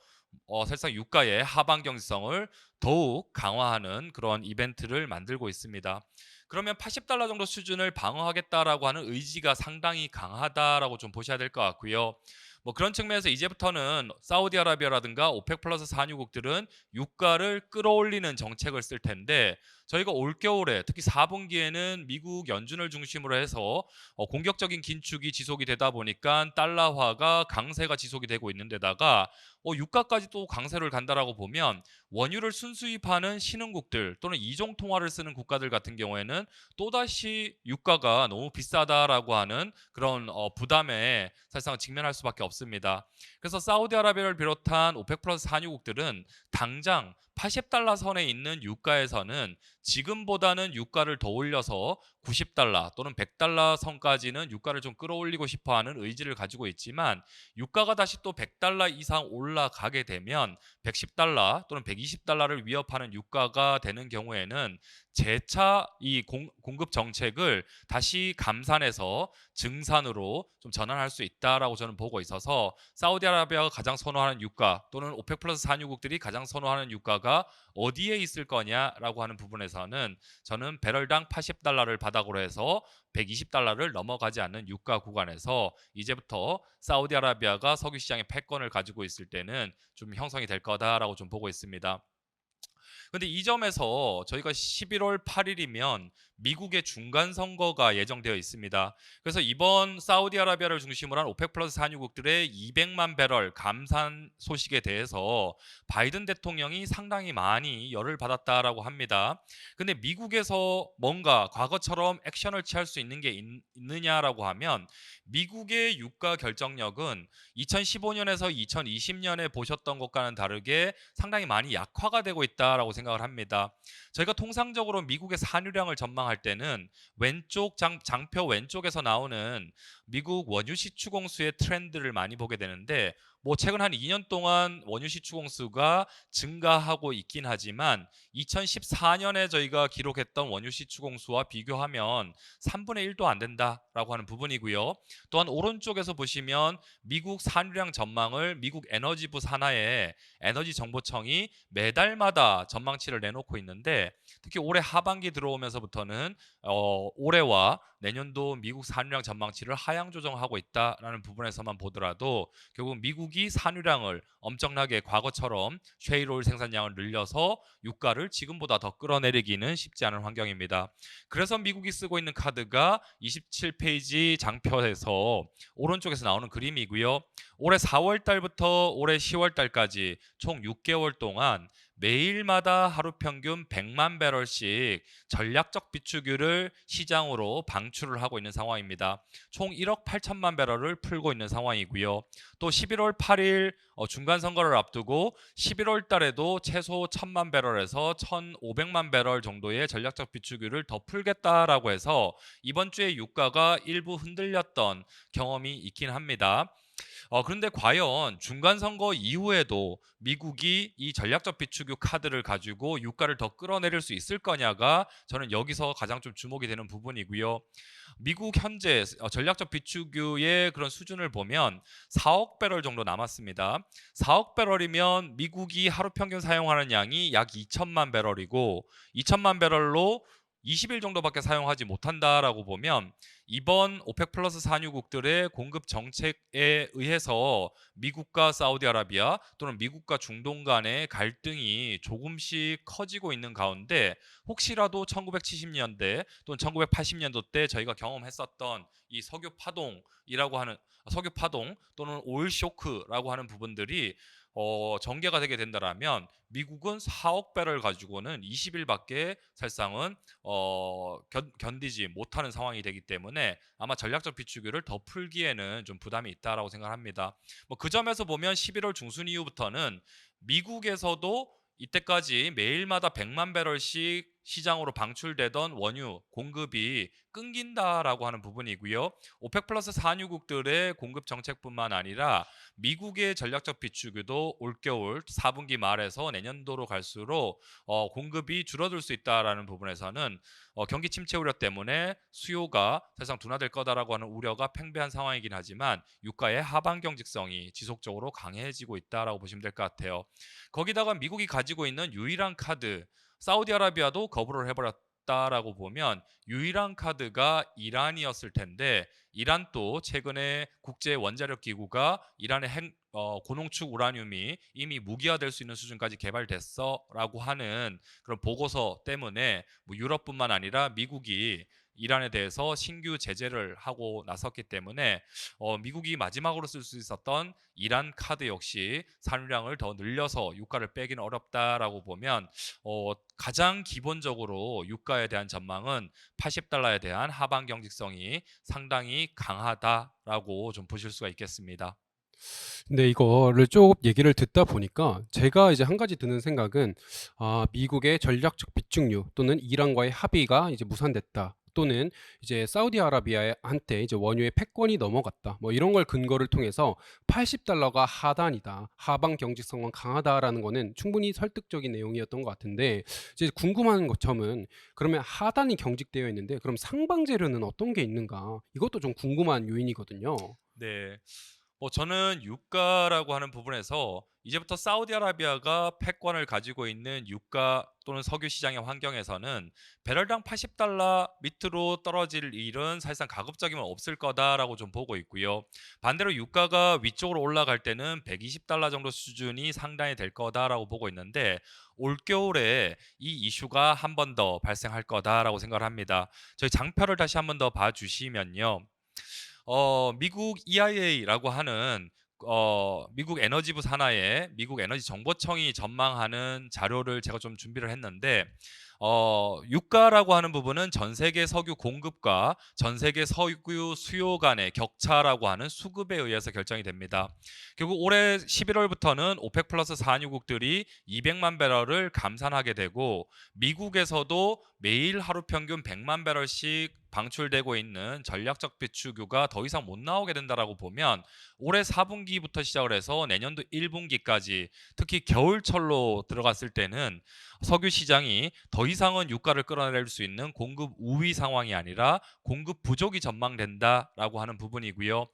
사실상 유가의 하방 경직성을 더욱 강화하는 그런 이벤트를 만들고 있습니다. 그러면 80달러 정도 수준을 방어하겠다라고 하는 의지가 상당히 강하다라고 좀 보셔야 될 것 같고요. 뭐 그런 측면에서 이제부터는 사우디아라비아라든가 오펙 플러스 산유국들은 유가를 끌어올리는 정책을 쓸 텐데 저희가 올겨울에 특히 4분기에는 미국 연준을 중심으로 해서 공격적인 긴축이 지속이 되다 보니까 달러화가 강세가 지속이 되고 있는데다가 유가까지 또 강세를 간다라고 보면 원유를 순수입하는 신흥국들 또는 이종 통화를 쓰는 국가들 같은 경우에는 또다시 유가가 너무 비싸다라고 하는 그런 부담에 사실상 직면할 수밖에 없습니다. 그래서 사우디아라비아를 비롯한 오펙 플러스 산유국들은 당장 80달러 선에 있는 유가에서는 지금보다는 유가를 더 올려서 90달러 또는 100달러 선까지는 유가를 좀 끌어올리고 싶어하는 의지를 가지고 있지만 유가가 다시 또 100달러 이상 올라가게 되면 110달러 또는 120달러를 위협하는 유가가 되는 경우에는 재차 이 공급 정책을 다시 감산해서 증산으로 좀 전환할 수 있다라고 저는 보고 있어서 사우디아라비아가 가장 선호하는 유가 또는 오펙 플러스 산유국들이 가장 선호하는 유가가 어디에 있을 거냐라고 하는 부분에서는 저는 배럴당 80달러를 바닥으로 해서 120달러를 넘어가지 않는 유가 구간에서 이제부터 사우디아라비아가 석유 시장의 패권을 가지고 있을 때는 좀 형성이 될 거다라고 좀 보고 있습니다. 근데 이 점에서 저희가 11월 8일이면 미국의 중간 선거가 예정되어 있습니다. 그래서 이번 사우디아라비아를 중심으로 한 오펙 플러스 산유국들의 200만 배럴 감산 소식에 대해서 바이든 대통령이 상당히 많이 열을 받았다라고 합니다. 근데 미국에서 뭔가 과거처럼 액션을 취할 수 있는 게 있느냐라고 하면 미국의 유가 결정력은 2015년에서 2020년에 보셨던 것과는 다르게 상당히 많이 약화가 되고 있다라고 생각을 합니다. 저희가 통상적으로 미국의 산유량을 전망할 때는 왼쪽 장표 왼쪽에서 나오는 미국 원유 시추 공수의 트렌드를 많이 보게 되는데 뭐 최근 한 2년 동안 원유 시추 공수가 증가하고 있긴 하지만 2014년에 저희가 기록했던 원유 시추 공수와 비교하면 3분의 1도 안 된다라고 하는 부분이고요. 또한 오른쪽에서 보시면 미국 산유량 전망을 미국 에너지부 산하의 에너지 정보청이 매달마다 전망치를 내놓고 있는데 특히 올해 하반기 들어오면서부터는 올해와 내년도 미국 산유량 전망치를 하향 조정하고 있다라는 부분에서만 보더라도 결국 미국이 산유량을 엄청나게 과거처럼 쉐일올 생산량을 늘려서 유가를 지금보다 더 끌어내리기는 쉽지 않은 환경입니다. 그래서 미국이 쓰고 있는 카드가 27페이지 장표에서 오른쪽에서 나오는 그림이고요. 올해 4월 달부터 올해 10월 달까지 총 6개월 동안 매일마다 하루 평균 100만 배럴씩 전략적 비축유를 시장으로 방출을 하고 있는 상황입니다. 총 1억 8천만 배럴을 풀고 있는 상황이고요. 또 11월 8일 중간 선거를 앞두고 11월 달에도 최소 1,000만 배럴에서 1,500만 배럴 정도의 전략적 비축유를 더 풀겠다라고 해서 이번 주에 유가가 일부 흔들렸던 경험이 있긴 합니다. 그런데 과연 중간 선거 이후에도 미국이 이 전략적 비축유 카드를 가지고 유가를 더 끌어내릴 수 있을 거냐가 저는 여기서 가장 좀 주목이 되는 부분이고요. 미국 현재 전략적 비축유의 그런 수준을 보면 4억 배럴 정도 남았습니다. 4억 배럴이면 미국이 하루 평균 사용하는 양이 약 2천만 배럴이고 2천만 배럴로 20일 정도밖에 사용하지 못한다라고 보면 이번 오펙 플러스 산유국들의 공급 정책에 의해서 미국과 사우디아라비아 또는 미국과 중동 간의 갈등이 조금씩 커지고 있는 가운데 혹시라도 1970년대 또는 1980년도 때 저희가 경험했었던 이 석유 파동 또는 오일 쇼크라고 하는 부분들이 전개가 되게 된다라면 미국은 4억 배럴 가지고는 20일밖에 사실상은 견디지 못하는 상황이 되기 때문에 아마 전략적 비축유를 더 풀기에는 좀 부담이 있다라고 생각합니다. 뭐 그 점에서 보면 11월 중순 이후부터는 미국에서도 이때까지 매일마다 100만 배럴씩 시장으로 방출되던 원유 공급이 끊긴다라고 하는 부분이고요. 오펙 플러스 산유국들의 공급 정책뿐만 아니라 미국의 전략적 비축유도 올겨울 4분기 말에서 내년도로 갈수록 공급이 줄어들 수 있다라는 부분에서는 경기 침체 우려 때문에 수요가 사실상 둔화될 거다라고 하는 우려가 팽배한 상황이긴 하지만 유가의 하방 경직성이 지속적으로 강해지고 있다라고 보시면 될 것 같아요. 거기다가 미국이 가지고 있는 유일한 카드 사우디아라비아도 거부를 해버렸다라고 보면 유일한 카드가 이란이었을 텐데 이란도 최근에 국제 원자력 기구가 이란의 고농축 우라늄이 이미 무기화될 수 있는 수준까지 개발됐어라고 하는 그런 보고서 때문에 뭐 유럽뿐만 아니라 미국이 이란에 대해서 신규 제재를 하고 나섰기 때문에 미국이 마지막으로 쓸 수 있었던 이란 카드 역시 산유량을 더 늘려서 유가를 빼기는 어렵다라고 보면 가장 기본적으로 유가에 대한 전망은 80달러에 대한 하방 경직성이 상당히 강하다라고 좀 보실 수가 있겠습니다. 근데 이거를 쭉 얘기를 듣다 보니까 제가 이제 한 가지 드는 생각은 미국의 전략적 비축유 또는 이란과의 합의가 이제 무산됐다. 또는 이제 사우디아라비아한테 이제 원유의 패권이 넘어갔다. 뭐 이런 걸 근거를 통해서 80달러가 하단이다. 하방 경직성은 강하다라는 거는 충분히 설득적인 내용이었던 것 같은데 이제 궁금한 점은 그러면 하단이 경직되어 있는데 그럼 상방 재료는 어떤 게 있는가? 이것도 좀 궁금한 요인이거든요. 네. 저는 유가라고 하는 부분에서 이제부터 사우디아라비아가 패권을 가지고 있는 유가 또는 석유 시장의 환경에서는 배럴당 80달러 밑으로 떨어질 일은 사실상 가급적이면 없을 거다라고 좀 보고 있고요. 반대로 유가가 위쪽으로 올라갈 때는 120달러 정도 수준이 상당히 될 거다라고 보고 있는데 올겨울에 이 이슈가 한 번 더 발생할 거다라고 생각을 합니다. 저희 장표를 다시 한 번 더 봐주시면요. 미국 EIA라고 하는 미국 에너지부 산하의 미국 에너지 정보청이 전망하는 자료를 제가 좀 준비를 했는데 유가라고 하는 부분은 전 세계 석유 공급과 전 세계 석유 수요 간의 격차라고 하는 수급에 의해서 결정이 됩니다. 결국 올해 11월부터는 오펙 플러스 산유국들이 200만 배럴을 감산하게 되고 미국에서도 매일 하루 평균 100만 배럴씩 방출되고 있는 전략적 비축유가 더 이상 못 나오게 된다라고 보면 올해 4분기부터 시작을 해서 내년도 1분기까지 특히 겨울철로 들어갔을 때는 석유 시장이 더 이상은 유가를 끌어내릴 수 있는 공급 우위 상황이 아니라 공급 부족이 전망된다라고 하는 부분이고요.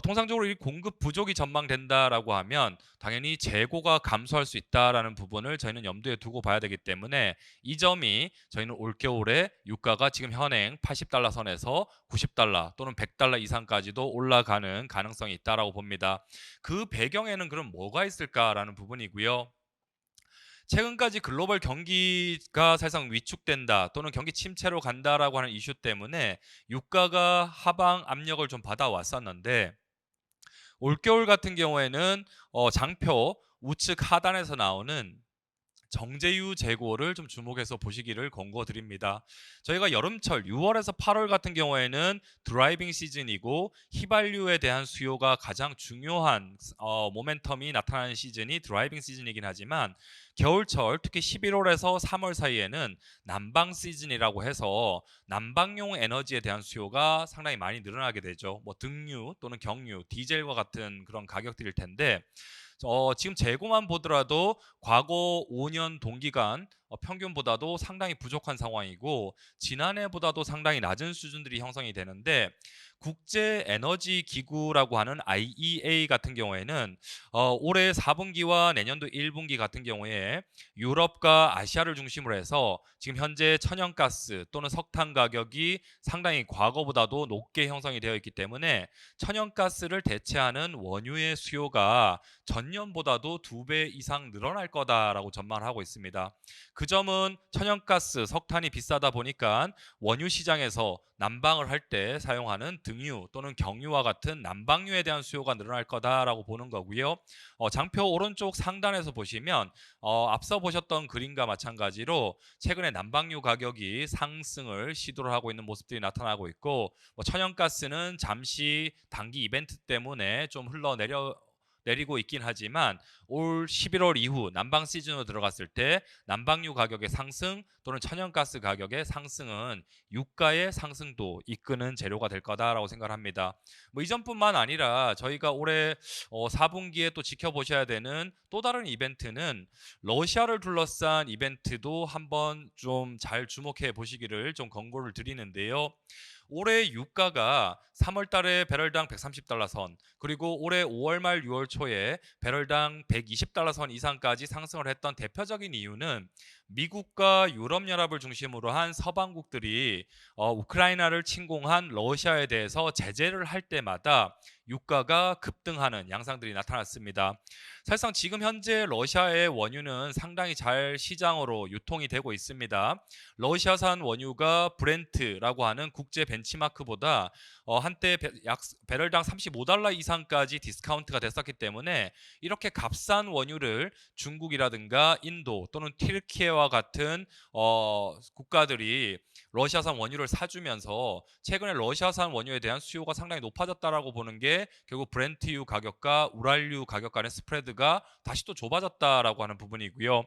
통상적으로 이 공급 부족이 전망된다라고 하면 당연히 재고가 감소할 수 있다라는 부분을 저희는 염두에 두고 봐야 되기 때문에 이 점이 저희는 올겨울에 유가가 지금 현행 80달러 선에서 90달러 또는 100달러 이상까지도 올라가는 가능성이 있다라고 봅니다. 그 배경에는 그럼 뭐가 있을까라는 부분이고요. 최근까지 글로벌 경기가 사실상 위축된다 또는 경기 침체로 간다라고 하는 이슈 때문에 유가가 하방 압력을 좀 받아왔었는데 올겨울 같은 경우에는 장표 우측 하단에서 나오는 정제유 재고를 좀 주목해서 보시기를 권고드립니다. 저희가 여름철 6월에서 8월 같은 경우에는 드라이빙 시즌이고 휘발유에 대한 수요가 가장 중요한 모멘텀이 나타나는 시즌이 드라이빙 시즌이긴 하지만 겨울철 특히 11월에서 3월 사이에는 난방 시즌이라고 해서 난방용 에너지에 대한 수요가 상당히 많이 늘어나게 되죠. 뭐 등유 또는 경유, 디젤과 같은 그런 가격들일 텐데 지금 재고만 보더라도 과거 5년 동기간 평균보다도 상당히 부족한 상황이고 지난해보다도 상당히 낮은 수준들이 형성이 되는데 국제 에너지 기구라고 하는 IEA 같은 경우에는 올해 4분기와 내년도 1분기 같은 경우에 유럽과 아시아를 중심으로 해서 지금 현재 천연가스 또는 석탄 가격이 상당히 과거보다도 높게 형성이 되어 있기 때문에 천연가스를 대체하는 원유의 수요가 전년보다도 2배 이상 늘어날 거다라고 전망을 하고 있습니다. 그 점은 천연가스, 석탄이 비싸다 보니까 원유 시장에서 난방을 할 때 사용하는 등유 또는 경유와 같은 난방유에 대한 수요가 늘어날 거다라고 보는 거고요. 장표 오른쪽 상단에서 보시면 앞서 보셨던 그림과 마찬가지로 최근에 난방유 가격이 상승을 시도를 하고 있는 모습들이 나타나고 있고 천연가스는 잠시 단기 이벤트 때문에 좀 내리고 있긴 하지만 올 11월 이후 난방 시즌으로 들어갔을 때 난방유 가격의 상승 또는 천연가스 가격의 상승은 유가의 상승도 이끄는 재료가 될 거다라고 생각을 합니다. 이 점뿐만 아니라 저희가 올해 4분기에 또 지켜보셔야 되는 또 다른 이벤트는 러시아를 둘러싼 이벤트도 한번 좀 잘 주목해 보시기를 좀 권고를 드리는데요. 올해 유가가 3월 달에 배럴당 130달러 선, 그리고 올해 5월 말 6월 초에 배럴당 120달러 선 이상까지 상승을 했던 대표적인 이유는 미국과 유럽연합을 중심으로 한 서방국들이 우크라이나를 침공한 러시아에 대해서 제재를 할 때마다 유가가 급등하는 양상들이 나타났습니다. 사실상 지금 현재 러시아의 원유는 상당히 잘 시장으로 유통이 되고 있습니다. 러시아산 원유가 브렌트라고 하는 국제 벤치마크보다 한때 약 배럴당 35달러 이상까지 디스카운트가 됐었기 때문에 이렇게 값싼 원유를 중국이라든가 인도 또는 튀르키예와 같은 국가들이 러시아산 원유를 사주면서 최근에 러시아산 원유에 대한 수요가 상당히 높아졌다라고 보는 게 결국 브렌트유 가격과 우랄유 가격 간의 스프레드가 다시 또 좁아졌다라고 하는 부분이고요.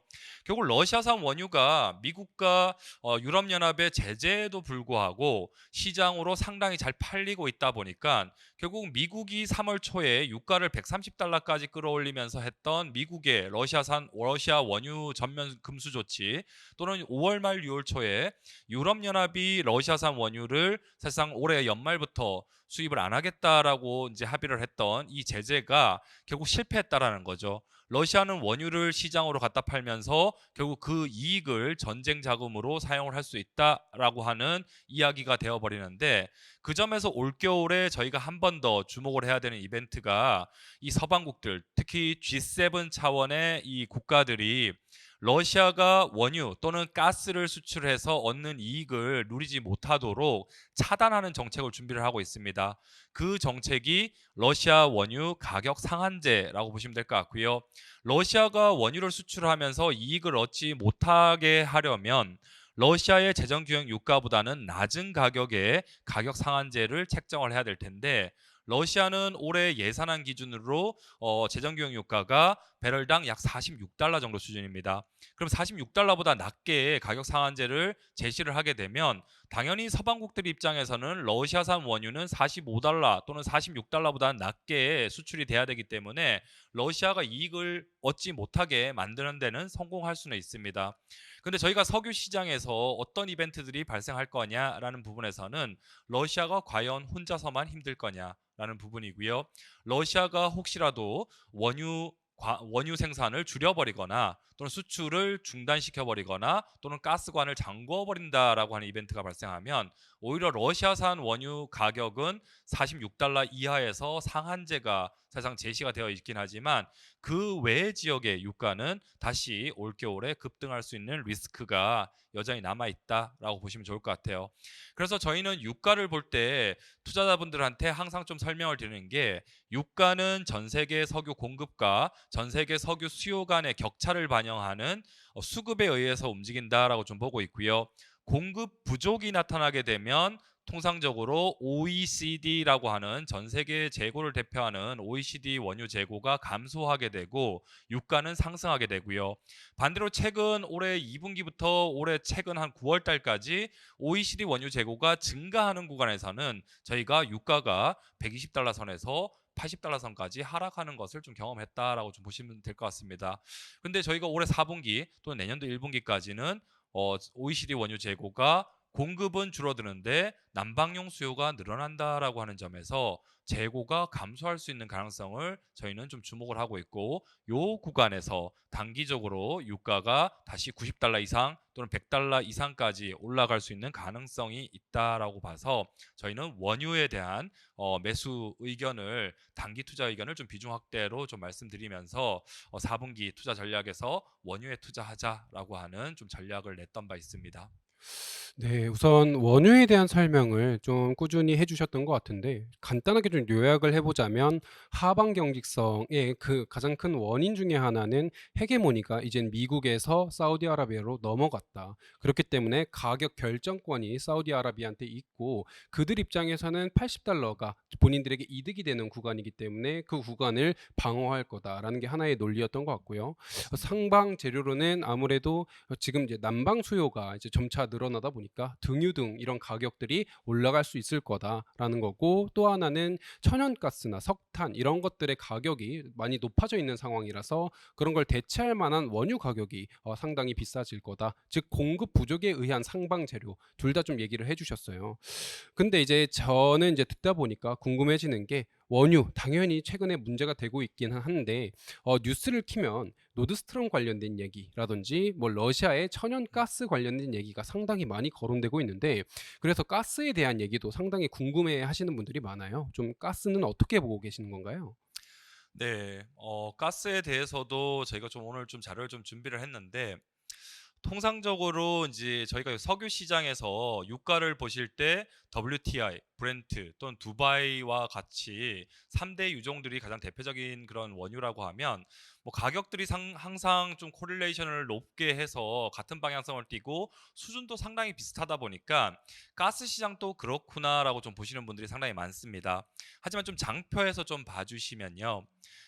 결국 러시아산 원유가 미국과 유럽연합의 제재에도 불구하고 시장으로 상당히 잘 팔리고 있다 보니까 결국 미국이 3월 초에 유가를 130달러까지 끌어올리면서 했던 미국의 러시아 원유 전면 금수 조치 또는 5월 말 6월 초에 유럽연합이 러시아산 원유를 사실상 올해 연말부터 수입을 안 하겠다라고 이제 합의를 했던 이 제재가 결국 실패했다라는 거죠. 러시아는 원유를 시장으로 갖다 팔면서 결국 그 이익을 전쟁 자금으로 사용을 할 수 있다라고 하는 이야기가 되어 버리는데, 그 점에서 올겨울에 저희가 한 번 더 주목을 해야 되는 이벤트가 이 서방국들, 특히 G7 차원의 이 국가들이 러시아가 원유 또는 가스를 수출해서 얻는 이익을 누리지 못하도록 차단하는 정책을 준비를 하고 있습니다. 그 정책이 러시아 원유 가격 상한제라고 보시면 될 것 같고요. 러시아가 원유를 수출하면서 이익을 얻지 못하게 하려면 러시아의 재정규형 유가보다는 낮은 가격의 가격 상한제를 책정을 해야 될 텐데, 러시아는 올해 예산안 기준으로 재정규형 유가가 배럴당 약 46달러 정도 수준입니다. 그럼 46달러보다 낮게 가격 상한제를 제시를 하게 되면 당연히 서방국들 입장에서는 러시아산 원유는 45달러 또는 46달러보다 낮게 수출이 돼야 되기 때문에 러시아가 이익을 얻지 못하게 만드는 데는 성공할 수는 있습니다. 근데 저희가 석유 시장에서 어떤 이벤트들이 발생할 거냐라는 부분에서는 러시아가 과연 혼자서만 힘들 거냐라는 부분이고요. 러시아가 혹시라도 원유 생산을 줄여버리거나 또는 수출을 중단시켜버리거나 또는 가스관을 잠궈버린다라고 하는 이벤트가 발생하면 오히려 러시아산 원유 가격은 46달러 이하에서 상한제가 사실상 제시가 되어 있긴 하지만 그 외 지역의 유가는 다시 올겨울에 급등할 수 있는 리스크가 여전히 남아있다라고 보시면 좋을 것 같아요. 그래서 저희는 유가를 볼 때 투자자분들한테 항상 좀 설명을 드리는 게, 유가는 전 세계 석유 공급과 전 세계 석유 수요 간의 격차를 반영하는 수급에 의해서 움직인다라고 좀 보고 있고요. 공급 부족이 나타나게 되면 통상적으로 OECD라고 하는 전 세계 재고를 대표하는 OECD 원유 재고가 감소하게 되고 유가는 상승하게 되고요. 반대로 최근 올해 2분기부터 올해 최근 한 9월 달까지 OECD 원유 재고가 증가하는 구간에서는 저희가 유가가 120달러 선에서 80달러 선까지 하락하는 것을 좀 경험했다라고 좀 보시면 될 것 같습니다. 근데 저희가 올해 4분기 또는 내년도 1분기까지는 OECD 원유 재고가 공급은 줄어드는데 난방용 수요가 늘어난다라고 하는 점에서 재고가 감소할 수 있는 가능성을 저희는 좀 주목을 하고 있고, 요 구간에서 단기적으로 유가가 다시 90달러 이상 또는 100달러 이상까지 올라갈 수 있는 가능성이 있다라고 봐서 저희는 원유에 대한 매수 의견을, 단기 투자 의견을 좀 비중 확대로 좀 말씀드리면서 4분기 투자 전략에서 원유에 투자하자라고 하는 좀 전략을 냈던 바 있습니다. 네, 우선 원유에 대한 설명을 좀 꾸준히 해주셨던 것 같은데 간단하게 좀 요약을 해보자면 하방 경직성의 그 가장 큰 원인 중에 하나는 헤게모니가 이젠 미국에서 사우디아라비아로 넘어갔다. 그렇기 때문에 가격 결정권이 사우디아라비아한테 있고 그들 입장에서는 80달러가 본인들에게 이득이 되는 구간이기 때문에 그 구간을 방어할 거다라는 게 하나의 논리였던 것 같고요. 상방 재료로는 아무래도 지금 이제 난방 수요가 이제 점차 늘어나다 보니까 등유 등 이런 가격들이 올라갈 수 있을 거다라는 거고, 또 하나는 천연가스나 석탄 이런 것들의 가격이 많이 높아져 있는 상황이라서 그런 걸 대체할 만한 원유 가격이 상당히 비싸질 거다. 즉 공급 부족에 의한 상방 재료 둘 다 좀 얘기를 해주셨어요. 근데 이제 저는 이제 듣다 보니까 궁금해지는 게 원유 당연히 최근에 문제가 되고 있기는 한데 뉴스를 키면 노드스트롬 관련된 얘기라든지 뭐 러시아의 천연가스 관련된 얘기가 상당히 많이 거론되고 있는데 그래서 가스에 대한 얘기도 상당히 궁금해 하시는 분들이 많아요. 좀 가스는 어떻게 보고 계시는 건가요? 네, 가스에 대해서도 저희가 좀 오늘 좀 자료를 좀 준비를 했는데, 통상적으로 이제 저희가 석유 시장에서 유가를 보실 때 WTI, 브렌트 또는 두바이와 같이 3대 유종들이 가장 대표적인 그런 원유라고 하면 뭐 가격들이 항상 좀 코릴레이션을 높게 해서 같은 방향성을 띠고 수준도 상당히 비슷하다 보니까 가스 시장도 그렇구나라고 좀 보시는 분들이 상당히 많습니다. 하지만 좀 장표에서 좀 봐주시면요.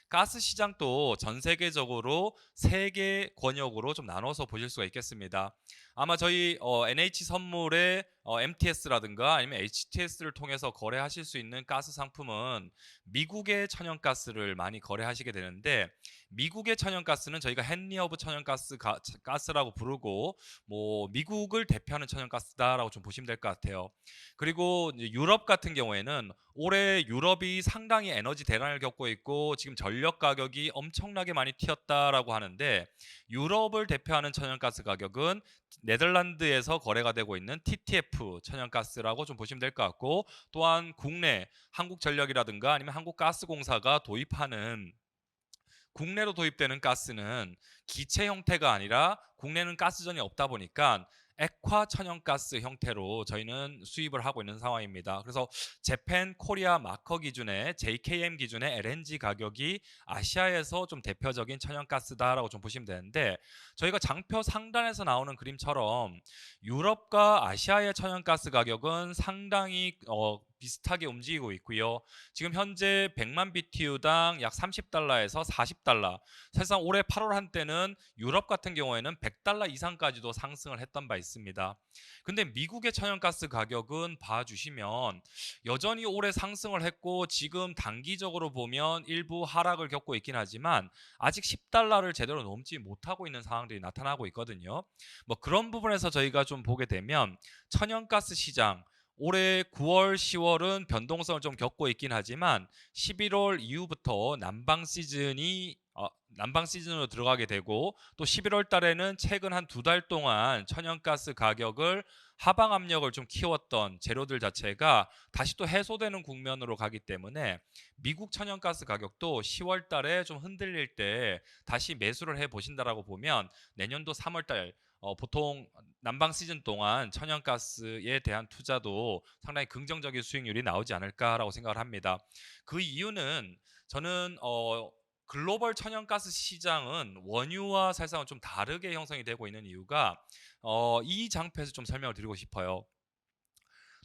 가스 시장도 전 세계적으로 세 개 권역으로 좀 나눠서 보실 수가 있겠습니다. 아마 저희 NH 선물의 MTS라든가 아니면 HTS를 통해서 거래하실 수 있는 가스 상품은 미국의 천연가스를 많이 거래하시게 되는데, 미국의 천연가스는 저희가 헨리허브 가스라고 부르고 뭐 미국을 대표하는 천연가스다라고 좀 보시면 될 것 같아요. 그리고 이제 유럽 같은 경우에는 올해 유럽이 상당히 에너지 대란을 겪고 있고 지금 전력 가격이 엄청나게 많이 튀었다라고 하는데, 유럽을 대표하는 천연가스 가격은 네덜란드에서 거래가 되고 있는 TTF 천연가스라고 좀 보시면 될 것 같고, 또한 국내 한국전력이라든가 아니면 한국가스공사가 도입하는 국내로 도입되는 가스는 기체 형태가 아니라 국내는 가스전이 없다 보니까 액화 천연가스 형태로 저희는 수입을 하고 있는 상황입니다. 그래서 재팬 코리아 마커 기준의 JKM 기준의 LNG 가격이 아시아에서 좀 대표적인 천연가스다라고 좀 보시면 되는데, 저희가 장표 상단에서 나오는 그림처럼 유럽과 아시아의 천연가스 가격은 상당히 비슷하게 움직이고 있고요. 지금 현재 100만 BTU당 약 30달러에서 40달러. 사실상 올해 8월 한때는 유럽 같은 경우에는 100달러 이상까지도 상승을 했던 바 있습니다. 근데 미국의 천연가스 가격은 봐주시면 여전히 올해 상승을 했고 지금 단기적으로 보면 일부 하락을 겪고 있긴 하지만 아직 10달러를 제대로 넘지 못하고 있는 상황들이 나타나고 있거든요. 뭐 그런 부분에서 저희가 좀 보게 되면 천연가스 시장 올해 9월, 10월은 변동성을 좀 겪고 있긴 하지만 11월 이후부터 난방 시즌으로 들어가게 되고, 또 11월 달에는 최근 한 2달 동안 천연가스 가격을 하방 압력을 좀 키웠던 재료들 자체가 다시 또 해소되는 국면으로 가기 때문에 미국 천연가스 가격도 10월 달에 좀 흔들릴 때 다시 매수를 해 보신다라고 보면 내년도 3월 달 보통 난방 시즌 동안 천연가스에 대한 투자도 상당히 긍정적인 수익률이 나오지 않을까라고 생각을 합니다. 그 이유는 저는 글로벌 천연가스 시장은 원유와 사실상은 좀 다르게 형성이 되고 있는 이유가 이 장표에서 좀 설명을 드리고 싶어요.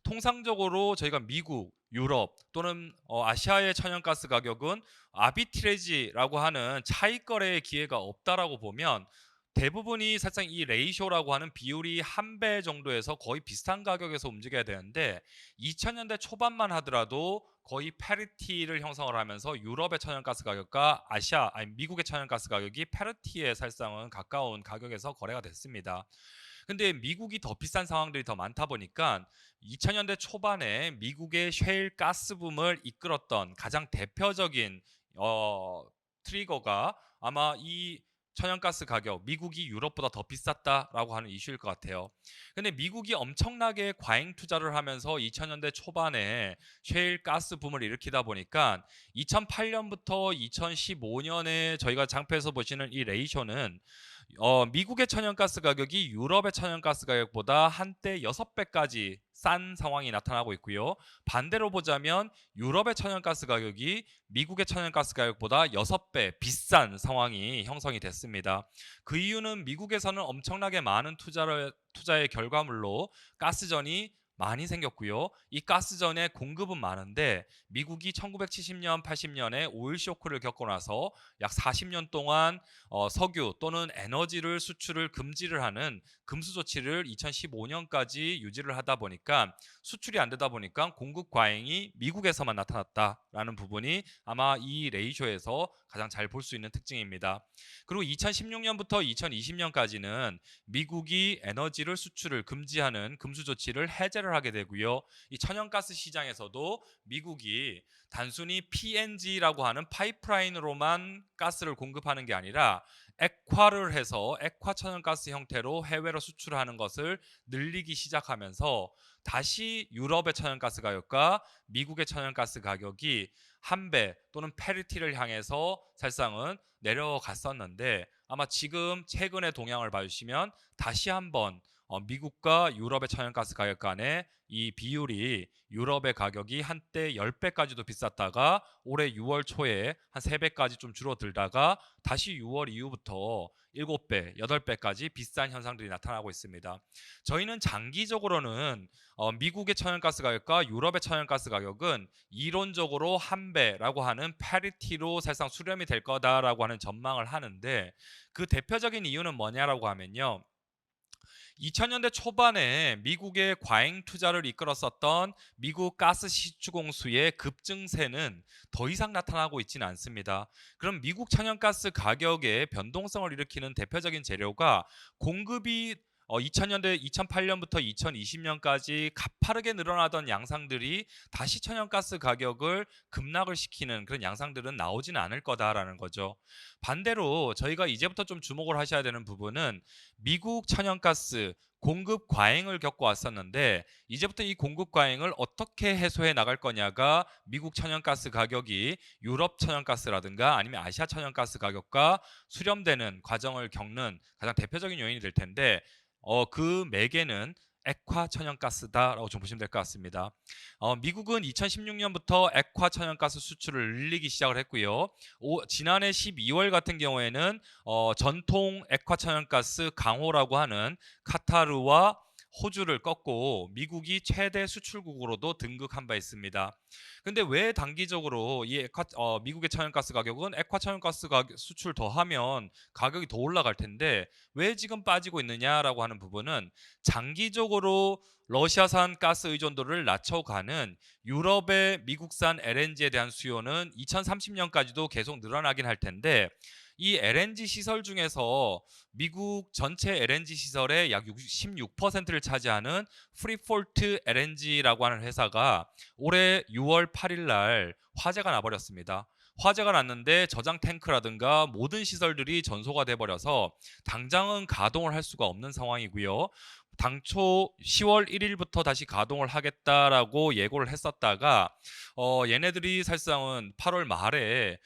통상적으로 저희가 미국, 유럽 또는 아시아의 천연가스 가격은 아비트레지라고 하는 차익 거래의 기회가 없다라고 보면 대부분이 사실상 이 레이쇼라고 하는 비율이 한 배 정도에서 거의 비슷한 가격에서 움직여야 되는데, 2000년대 초반만 하더라도 거의 패리티를 형성을 하면서 유럽의 천연가스 가격과 미국의 천연가스 가격이 패리티에 사실상은 가까운 가격에서 거래가 됐습니다. 근데 미국이 더 비싼 상황들이 더 많다 보니까 2000년대 초반에 미국의 셰일 가스 붐을 이끌었던 가장 대표적인 트리거가 아마 이 천연가스 가격, 미국이 유럽보다 더 비쌌다라고 하는 이슈일 것 같아요. 근데 미국이 엄청나게 과잉 투자를 하면서 2000년대 초반에 셰일 가스 붐을 일으키다 보니까 2008년부터 2015년에 저희가 장표에서 보시는 이 레이쇼는 미국의 천연가스 가격이 유럽의 천연가스 가격보다 한때 6배까지 싼 상황이 나타나고 있고요. 반대로 보자면 유럽의 천연가스 가격이 미국의 천연가스 가격보다 6배 비싼 상황이 형성이 됐습니다. 그 이유는 미국에서는 엄청나게 많은 투자의 결과물로 가스전이 많이 생겼고요. 이 가스전의 공급은 많은데 미국이 1970년, 80년에 오일 쇼크를 겪고 나서 약 40년 동안 석유 또는 에너지를 수출을 금지를 하는 금수 조치를 2015년까지 유지를 하다 보니까 수출이 안 되다 보니까 공급 과잉이 미국에서만 나타났다라는 부분이 아마 이 레이쇼에서 가장 잘 볼 수 있는 특징입니다. 그리고 2016년부터 2020년까지는 미국이 에너지를 수출을 금지하는 금수 조치를 해제를 하게 되고요. 이 천연가스 시장에서도 미국이 단순히 PNG라고 하는 파이프라인으로만 가스를 공급하는 게 아니라 액화를 해서 액화 천연가스 형태로 해외로 수출하는 것을 늘리기 시작하면서 다시 유럽의 천연가스 가격과 미국의 천연가스 가격이 한 배 또는 패리티를 향해서 사실상은 내려갔었는데, 아마 지금 최근의 동향을 봐주시면 다시 한번 미국과 유럽의 천연가스 가격 간의 이 비율이 유럽의 가격이 한때 10배까지도 비쌌다가 올해 6월 초에 한 3배까지 좀 줄어들다가 다시 6월 이후부터 7배, 8배까지 비싼 현상들이 나타나고 있습니다. 저희는 장기적으로는 미국의 천연가스 가격과 유럽의 천연가스 가격은 이론적으로 한 배라고 하는 패리티로 사실상 수렴이 될 거다라고 하는 전망을 하는데, 그 대표적인 이유는 뭐냐라고 하면요. 2000년대 초반에 미국의 과잉 투자를 이끌었었던 미국 가스 시추공수의 급증세는 더 이상 나타나고 있지는 않습니다. 그럼 미국 천연가스 가격의 변동성을 일으키는 대표적인 재료가 공급이 2000년대 2008년부터 2020년까지 가파르게 늘어나던 양상들이 다시 천연가스 가격을 급락을 시키는 그런 양상들은 나오지는 않을 거다라는 거죠. 반대로 저희가 이제부터 좀 주목을 하셔야 되는 부분은 미국 천연가스 공급 과잉을 겪고 왔었는데 이제부터 이 공급 과잉을 어떻게 해소해 나갈 거냐가 미국 천연가스 가격이 유럽 천연가스라든가 아니면 아시아 천연가스 가격과 수렴되는 과정을 겪는 가장 대표적인 요인이 될 텐데 그 매개는 액화 천연가스다라고 좀 보시면 될 것 같습니다. 미국은 2016년부터 액화 천연가스 수출을 늘리기 시작을 했고요. 지난해 12월 같은 경우에는 전통 액화 천연가스 강호라고 하는 카타르와 호주를 꺾고 미국이 최대 수출국으로도 등극한 바 있습니다. 근데 왜 단기적으로 미국의 천연가스 가격은 액화 천연가스 수출 더하면 가격이 더 올라갈 텐데 왜 지금 빠지고 있느냐라고 하는 부분은 장기적으로 러시아산 가스 의존도를 낮춰가는 유럽의 미국산 LNG에 대한 수요는 2030년까지도 계속 늘어나긴 할 텐데 이 LNG 시설 중에서 미국 전체 LNG 시설의 약 16%를 차지하는 프리폴트 LNG라고 하는 회사가 올해 6월 8일 날 화재가 나버렸습니다. 화재가 났는데 저장 탱크라든가 모든 시설들이 전소가 돼버려서 당장은 가동을 할 수가 없는 상황이고요. 당초 10월 1일부터 다시 가동을 하겠다라고 예고를 했었다가 얘네들이 사실상은 8월 말에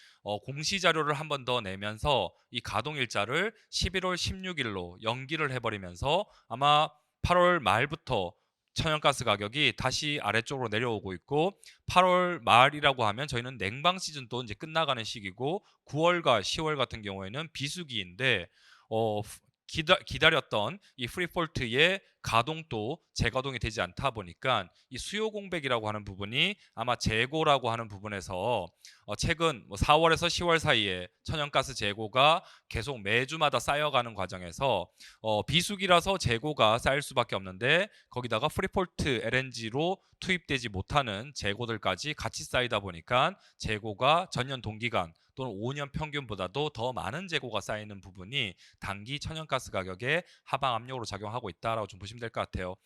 공시 자료를 한 번 더 내면서 이 가동 일자를 11월 16일로 연기를 해버리면서 아마 8월 말부터 천연가스 가격이 다시 아래쪽으로 내려오고 있고 8월 말이라고 하면 저희는 냉방 시즌도 이제 끝나가는 시기고 9월과 10월 같은 경우에는 비수기인데 기다렸던 이 프리폴트의 가동도 재가동이 되지 않다 보니까 이 수요 공백이라고 하는 부분이 아마 재고라고 하는 부분에서 최근 4월에서 10월 사이에 천연가스 재고가 계속 매주마다 쌓여가는 과정에서 비수기라서 재고가 쌓일 수밖에 없는데 거기다가 프리폴트 LNG로 투입되지 못하는 재고들까지 같이 쌓이다 보니까 재고가 전년 동기간 또는 5년 평균보다도 더 많은 재고가 쌓이는 부분이 단기 천연가스 가격에 하방 압력으로 작용하고 있다라고 좀 보시면 될 것 같아요.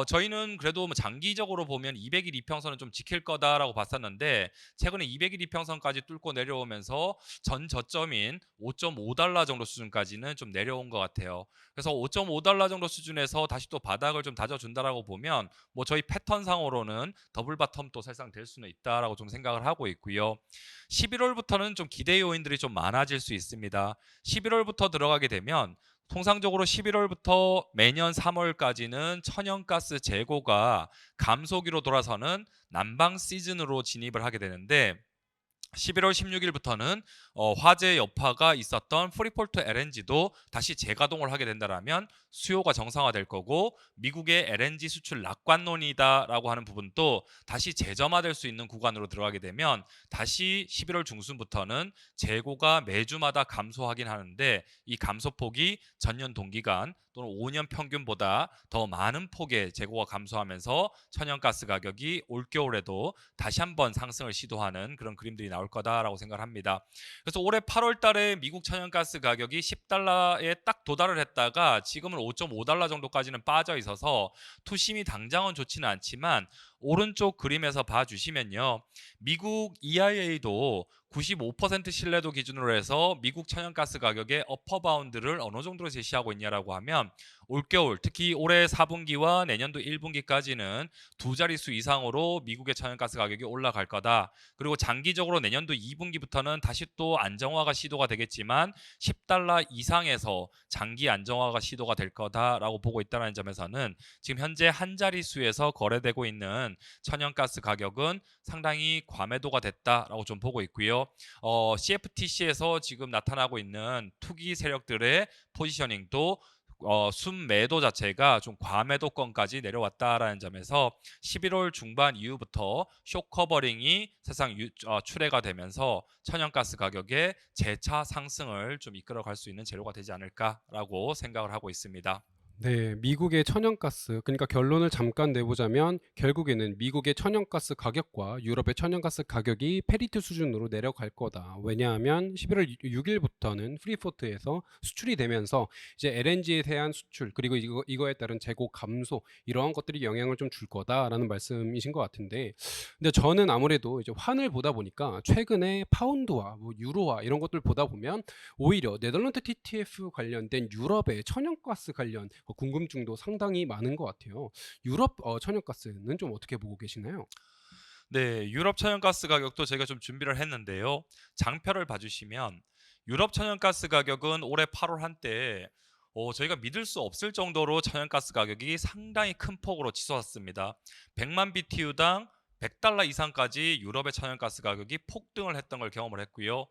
저희는 그래도 뭐 장기적으로 보면 200일 이평선은 좀 지킬 거다라고 봤었는데 최근에 200일 이평선까지 뚫고 내려오면서 전 저점인 5.5달러 정도 수준까지는 좀 내려온 것 같아요. 그래서 5.5달러 정도 수준에서 다시 또 바닥을 좀 다져준다라고 보면 뭐 저희 패턴상으로는 더블 바텀도 사실상 될 수는 있다라고 좀 생각을 하고 있고요. 11월부터는 좀 기대 요인들이 좀 많아질 수 있습니다. 11월부터 들어가게 되면 통상적으로 11월부터 매년 3월까지는 천연가스 재고가 감소기로 돌아서는 난방 시즌으로 진입을 하게 되는데 11월 16일부터는 화재 여파가 있었던 프리폴트 LNG도 다시 재가동을 하게 된다면 수요가 정상화될 거고 미국의 LNG 수출 낙관론이다라고 하는 부분도 다시 재점화될 수 있는 구간으로 들어가게 되면 다시 11월 중순부터는 재고가 매주마다 감소하긴 하는데 이 감소폭이 전년 동기간 또는 5년 평균보다 더 많은 폭의 재고가 감소하면서 천연가스 가격이 올겨울에도 다시 한번 상승을 시도하는 그런 그림들이 나올 거다라고 생각을 합니다. 그래서 올해 8월 달에 미국 천연가스 가격이 10달러에 딱 도달을 했다가 지금은 5.5달러 정도까지는 빠져 있어서 투심이 당장은 좋지는 않지만 오른쪽 그림에서 봐주시면요. 미국 EIA도 95% 신뢰도 기준으로 해서 미국 천연가스 가격의 어퍼 바운드를 어느 정도로 제시하고 있냐라고 하면 올겨울 특히 올해 4분기와 내년도 1분기까지는 두 자릿수 이상으로 미국의 천연가스 가격이 올라갈 거다. 그리고 장기적으로 내년도 2분기부터는 다시 또 안정화가 시도가 되겠지만 10달러 이상에서 장기 안정화가 시도가 될 거다라고 보고 있다는 점에서는 지금 현재 한 자릿수에서 거래되고 있는 천연가스 가격은 상당히 과매도가 됐다라고 좀 보고 있고요. CFTC에서 지금 나타나고 있는 투기 세력들의 포지셔닝도 순매도 자체가 좀 과매도권까지 내려왔다라는 점에서 11월 중반 이후부터 쇼커버링이 사실상 출해가 되면서 천연가스 가격의 재차 상승을 좀 이끌어갈 수 있는 재료가 되지 않을까라고 생각을 하고 있습니다. 네, 미국의 천연가스, 그러니까 결론을 잠깐 내보자면 결국에는 미국의 천연가스 가격과 유럽의 천연가스 가격이 페리티 수준으로 내려갈 거다. 왜냐하면 11월 6일부터는 프리포트에서 수출이 되면서 이제 LNG에 대한 수출, 그리고 이거에 따른 재고 감소, 이러한 것들이 영향을 좀 줄 거다라는 말씀이신 것 같은데, 근데 저는 아무래도 이제 환을 보다 보니까 최근에 파운드와 뭐 유로화 이런 것들 보다 보면 오히려 네덜란드 TTF 관련된 유럽의 천연가스 관련 궁금증도 상당히 많은 것 같아요. 유럽 천연가스는 좀 어떻게 보고 계시나요? 네, 유럽 천연가스 가격도 제가 좀 준비를 했는데요. 장표를 봐주시면 유럽 천연가스 가격은 올해 8월 한때 저희가 믿을 수 없을 정도로 천연가스 가격이 상당히 큰 폭으로 치솟았습니다. 100만 BTU당 100달러 이상까지 유럽의 천연가스 가격이 폭등을 했던 걸 경험을 했고요.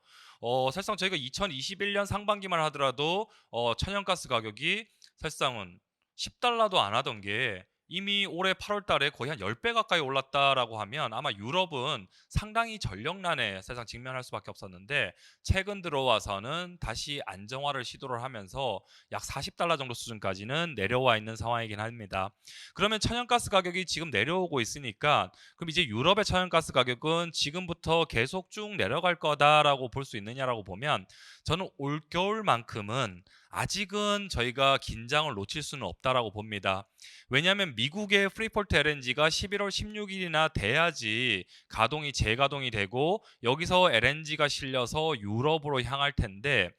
사실상 저희가 2021년 상반기만 하더라도 천연가스 가격이 사실상은 10달러도 안 하던 게 이미 올해 8월 달에 거의 한 10배 가까이 올랐다라고 하면 아마 유럽은 상당히 전력난에 사실상 직면할 수밖에 없었는데 최근 들어와서는 다시 안정화를 시도를 하면서 약 40달러 정도 수준까지는 내려와 있는 상황이긴 합니다. 그러면 천연가스 가격이 지금 내려오고 있으니까 그럼 이제 유럽의 천연가스 가격은 지금부터 계속 쭉 내려갈 거다라고 볼 수 있느냐라고 보면 저는 올겨울만큼은 아직은 저희가 긴장을 놓칠 수는 없다라고 봅니다. 왜냐하면 미국의 프리포트 LNG가 11월 16일이나 돼야지 가동이 재가동이 되고 여기서 LNG가 실려서 유럽으로 향할 텐데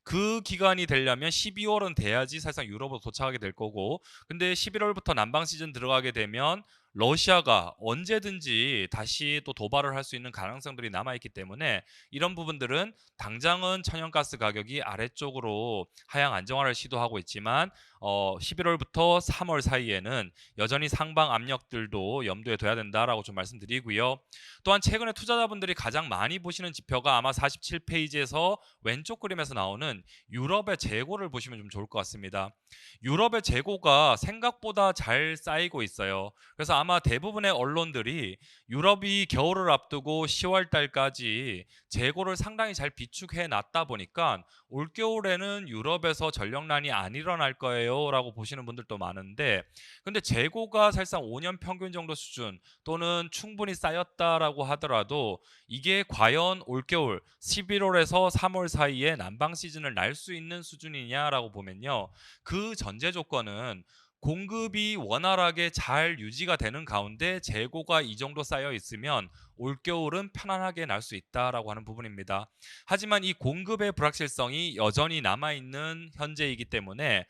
그 기간이 되려면 12월은 돼야지 사실상 유럽으로 도착하게 될 거고 근데 11월부터 난방 시즌 들어가게 되면 러시아가 언제든지 다시 또 도발을 할 수 있는 가능성들이 남아있기 때문에 이런 부분들은 당장은 천연가스 가격이 아래쪽으로 하향 안정화를 시도하고 있지만 11월부터 3월 사이에는 여전히 상방 압력들도 염두에 둬야 된다라고 좀 말씀드리고요. 또한 최근에 투자자분들이 가장 많이 보시는 지표가 아마 47페이지에서 왼쪽 그림에서 나오는 유럽의 재고를 보시면 좀 좋을 것 같습니다. 유럽의 재고가 생각보다 잘 쌓이고 있어요. 그래서 아마 대부분의 언론들이 유럽이 겨울을 앞두고 10월 달까지 재고를 상당히 잘 비축해 놨다 보니까 올겨울에는 유럽에서 전력난이 안 일어날 거예요라고 보시는 분들도 많은데 근데 재고가 사실상 5년 평균 정도 수준 또는 충분히 쌓였다라고 하더라도 이게 과연 올겨울 11월에서 3월 사이에 난방 시즌을 날 수 있는 수준이냐라고 보면요. 그 전제 조건은 공급이 원활하게 잘 유지가 되는 가운데 재고가 이 정도 쌓여 있으면 올겨울은 편안하게 날 수 있다라고 하는 부분입니다. 하지만 이 공급의 불확실성이 여전히 남아 있는 현재이기 때문에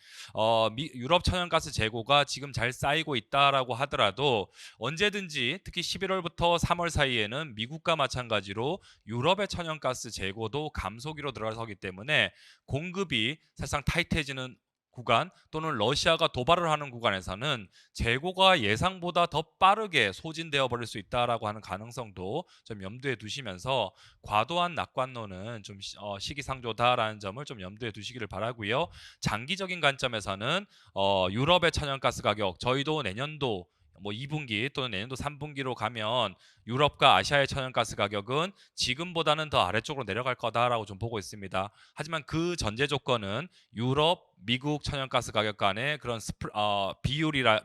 유럽 천연가스 재고가 지금 잘 쌓이고 있다라고 하더라도 언제든지 특히 11월부터 3월 사이에는 미국과 마찬가지로 유럽의 천연가스 재고도 감소기로 들어서기 때문에 공급이 사실상 타이트해지는 구간 또는 러시아가 도발을 하는 구간에서는 재고가 예상보다 더 빠르게 소진되어 버릴 수 있다라고 하는 가능성도 좀 염두에 두시면서 과도한 낙관론은 좀 시기상조다라는 점을 좀 염두에 두시기를 바라고요. 장기적인 관점에서는 유럽의 천연가스 가격 저희도 내년도 뭐 2분기 또는 내년도 3분기로 가면 유럽과 아시아의 천연가스 가격은 지금보다는 더 아래쪽으로 내려갈 거다라고 좀 보고 있습니다. 하지만 그 전제 조건은 유럽, 미국 천연가스 가격 간의 그런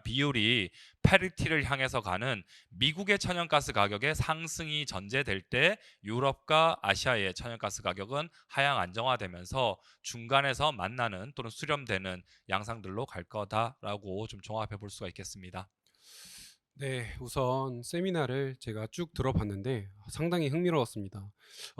비율이 패리티를 향해서 가는 미국의 천연가스 가격의 상승이 전제될 때 유럽과 아시아의 천연가스 가격은 하향 안정화되면서 중간에서 만나는 또는 수렴되는 양상들로 갈 거다라고 좀 종합해 볼 수가 있겠습니다. 네, 우선 세미나를 제가 쭉 들어봤는데 상당히 흥미로웠습니다.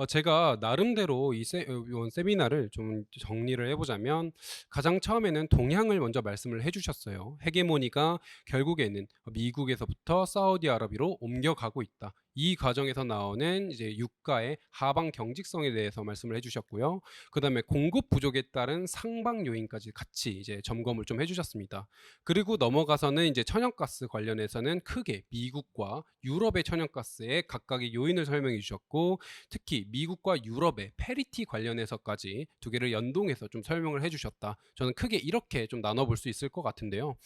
제가 나름대로 이번 세미나를 좀 정리를 해보자면 가장 처음에는 동향을 먼저 말씀을 해주셨어요. 헤게모니가 결국에는 미국에서부터 사우디아라비아로 옮겨가고 있다. 이 과정에서 나오는 이제 유가의 하방 경직성에 대해서 말씀을 해주셨고요. 그다음에 공급 부족에 따른 상방 요인까지 같이 이제 점검을 좀 해주셨습니다. 그리고 넘어가서는 이제 천연가스 관련해서는 크게 미국과 유럽의 천연가스의 각각의 요인을 설명해 주셨고 특히 미국과 유럽의 페리티 관련해서까지 두 개를 연동해서 좀 설명을 해 주셨다. 저는 크게 이렇게 좀 나눠볼 수 있을 것 같은데요.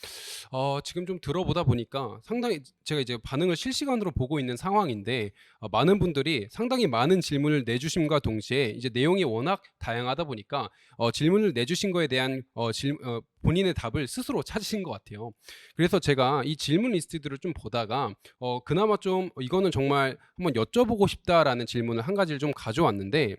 지금 좀 들어보다 보니까 상당히 제가 이제 반응을 실시간으로 보고 있는 상황인데 많은 분들이 상당히 많은 질문을 내주심과 동시에 이제 내용이 워낙 다양하다 보니까 질문을 내주신 거에 대한 본인의 답을 스스로 찾으신 것 같아요. 그래서 제가 이 질문 리스트들을 좀 보다가 그나마 좀 이거는 정말 한번 여쭤보고 싶다라는 질문을 한 가지를 좀 가져왔는데,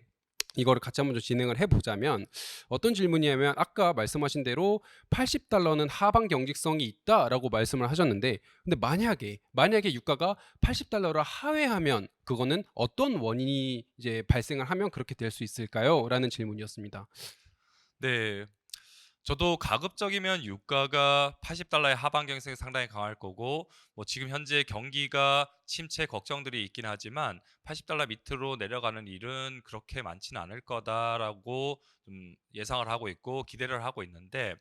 이거를 같이 한번 좀 진행을 해 보자면, 어떤 질문이냐면 아까 말씀하신 대로 $80는 하방 경직성이 있다라고 말씀을 하셨는데, 근데 만약에 유가가 $80를 하회하면 그거는 어떤 원인이 이제 발생을 하면 그렇게 될 수 있을까요? 라는 질문이었습니다. 네. 저도 가급적이면 유가가 $80의 하방 경직성이 상당히 강할 거고, 뭐 지금 현재 경기가 침체 걱정들이 있긴 하지만 $80 밑으로 내려가는 일은 그렇게 많지는 않을 거다라고 좀 예상을 하고 있고 기대를 하고 있는데,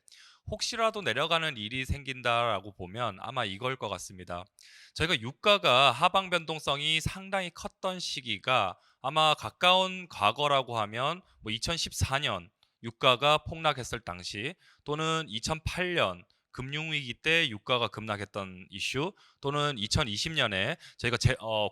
혹시라도 내려가는 일이 생긴다라고 보면 아마 이걸 것 같습니다. 저희가 유가가 하방 변동성이 상당히 컸던 시기가 아마 가까운 과거라고 하면 뭐 2014년 유가가 폭락했을 당시, 또는 2008년 금융위기 때 유가가 급락했던 이슈, 또는 2020년에 저희가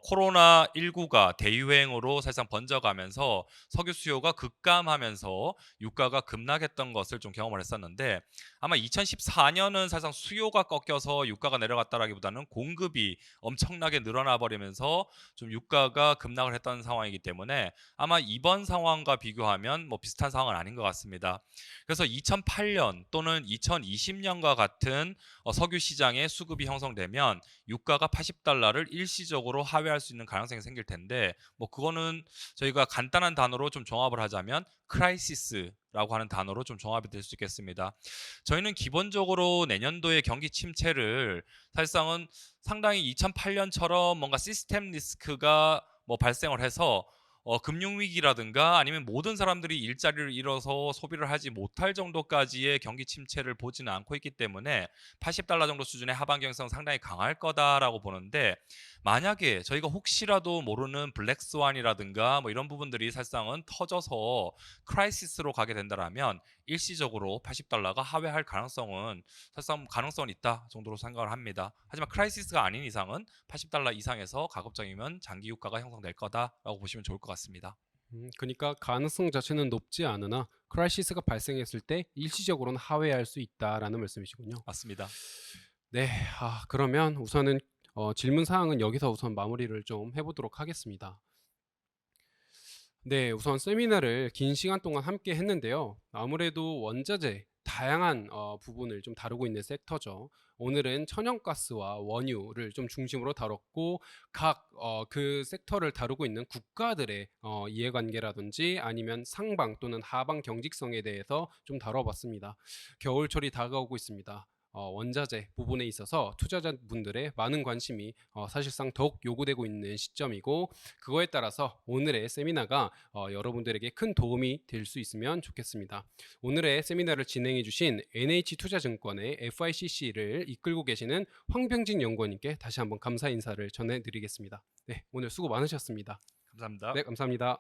코로나19가 대유행으로 사실상 번져가면서 석유 수요가 급감하면서 유가가 급락했던 것을 좀 경험을 했었는데, 아마 2014년은 사실상 수요가 꺾여서 유가가 내려갔다라기보다는 공급이 엄청나게 늘어나 버리면서 좀 유가가 급락을 했던 상황이기 때문에 아마 이번 상황과 비교하면 뭐 비슷한 상황은 아닌 것 같습니다. 그래서 2008년 또는 2020년과 같은 석유 시장의 수급이 형성되면 유가가 $80를 일시적으로 하회할 수 있는 가능성이 생길 텐데, 뭐 그거는 저희가 간단한 단어로 좀 종합을 하자면 크라이시스라고 하는 단어로 좀 종합이 될 수 있겠습니다. 저희는 기본적으로 내년도의 경기 침체를 사실상은 상당히 2008년처럼 뭔가 시스템 리스크가 뭐 발생을 해서 금융위기라든가 아니면 모든 사람들이 일자리를 잃어서 소비를 하지 못할 정도까지의 경기 침체를 보지는 않고 있기 때문에 $80 정도 수준의 하방 경직성 상당히 강할 거다라고 보는데, 만약에 저희가 혹시라도 모르는 블랙스완이라든가 뭐 이런 부분들이 사실상은 터져서 크라이시스로 가게 된다라면 일시적으로 $80가 하회할 가능성은 사실상 가능성은 있다 정도로 생각을 합니다. 하지만 크라이시스가 아닌 이상은 $80 이상에서 가급적이면 장기 유가가 형성될 거다라고 보시면 좋을 것 같습니다. 그러니까 가능성 자체는 높지 않으나 크라이시스가 발생했을 때 일시적으로는 하회할 수 있다라는 말씀이시군요. 맞습니다. 네. 그러면 우선은 질문 사항은 여기서 우선 마무리를 좀 해 보도록 하겠습니다. 네. 우선 세미나를 긴 시간 동안 함께 했는데요. 아무래도 원자재 다양한 부분을 좀 다루고 있는 섹터죠. 오늘은 천연가스와 원유를 좀 중심으로 다뤘고, 각 그 섹터를 다루고 있는 국가들의 이해관계라든지 아니면 상방 또는 하방 경직성에 대해서 좀 다뤄봤습니다. 겨울철이 다가오고 있습니다. 원자재 부분에 있어서 투자자분들의 많은 관심이 사실상 더욱 요구되고 있는 시점이고, 그거에 따라서 오늘의 세미나가 여러분들에게 큰 도움이 될 수 있으면 좋겠습니다. 오늘의 세미나를 진행해 주신 NH투자증권의 FICC를 이끌고 계시는 황병진 연구원님께 다시 한번 감사 인사를 전해드리겠습니다. 네, 오늘 수고 많으셨습니다. 감사합니다. 네, 감사합니다.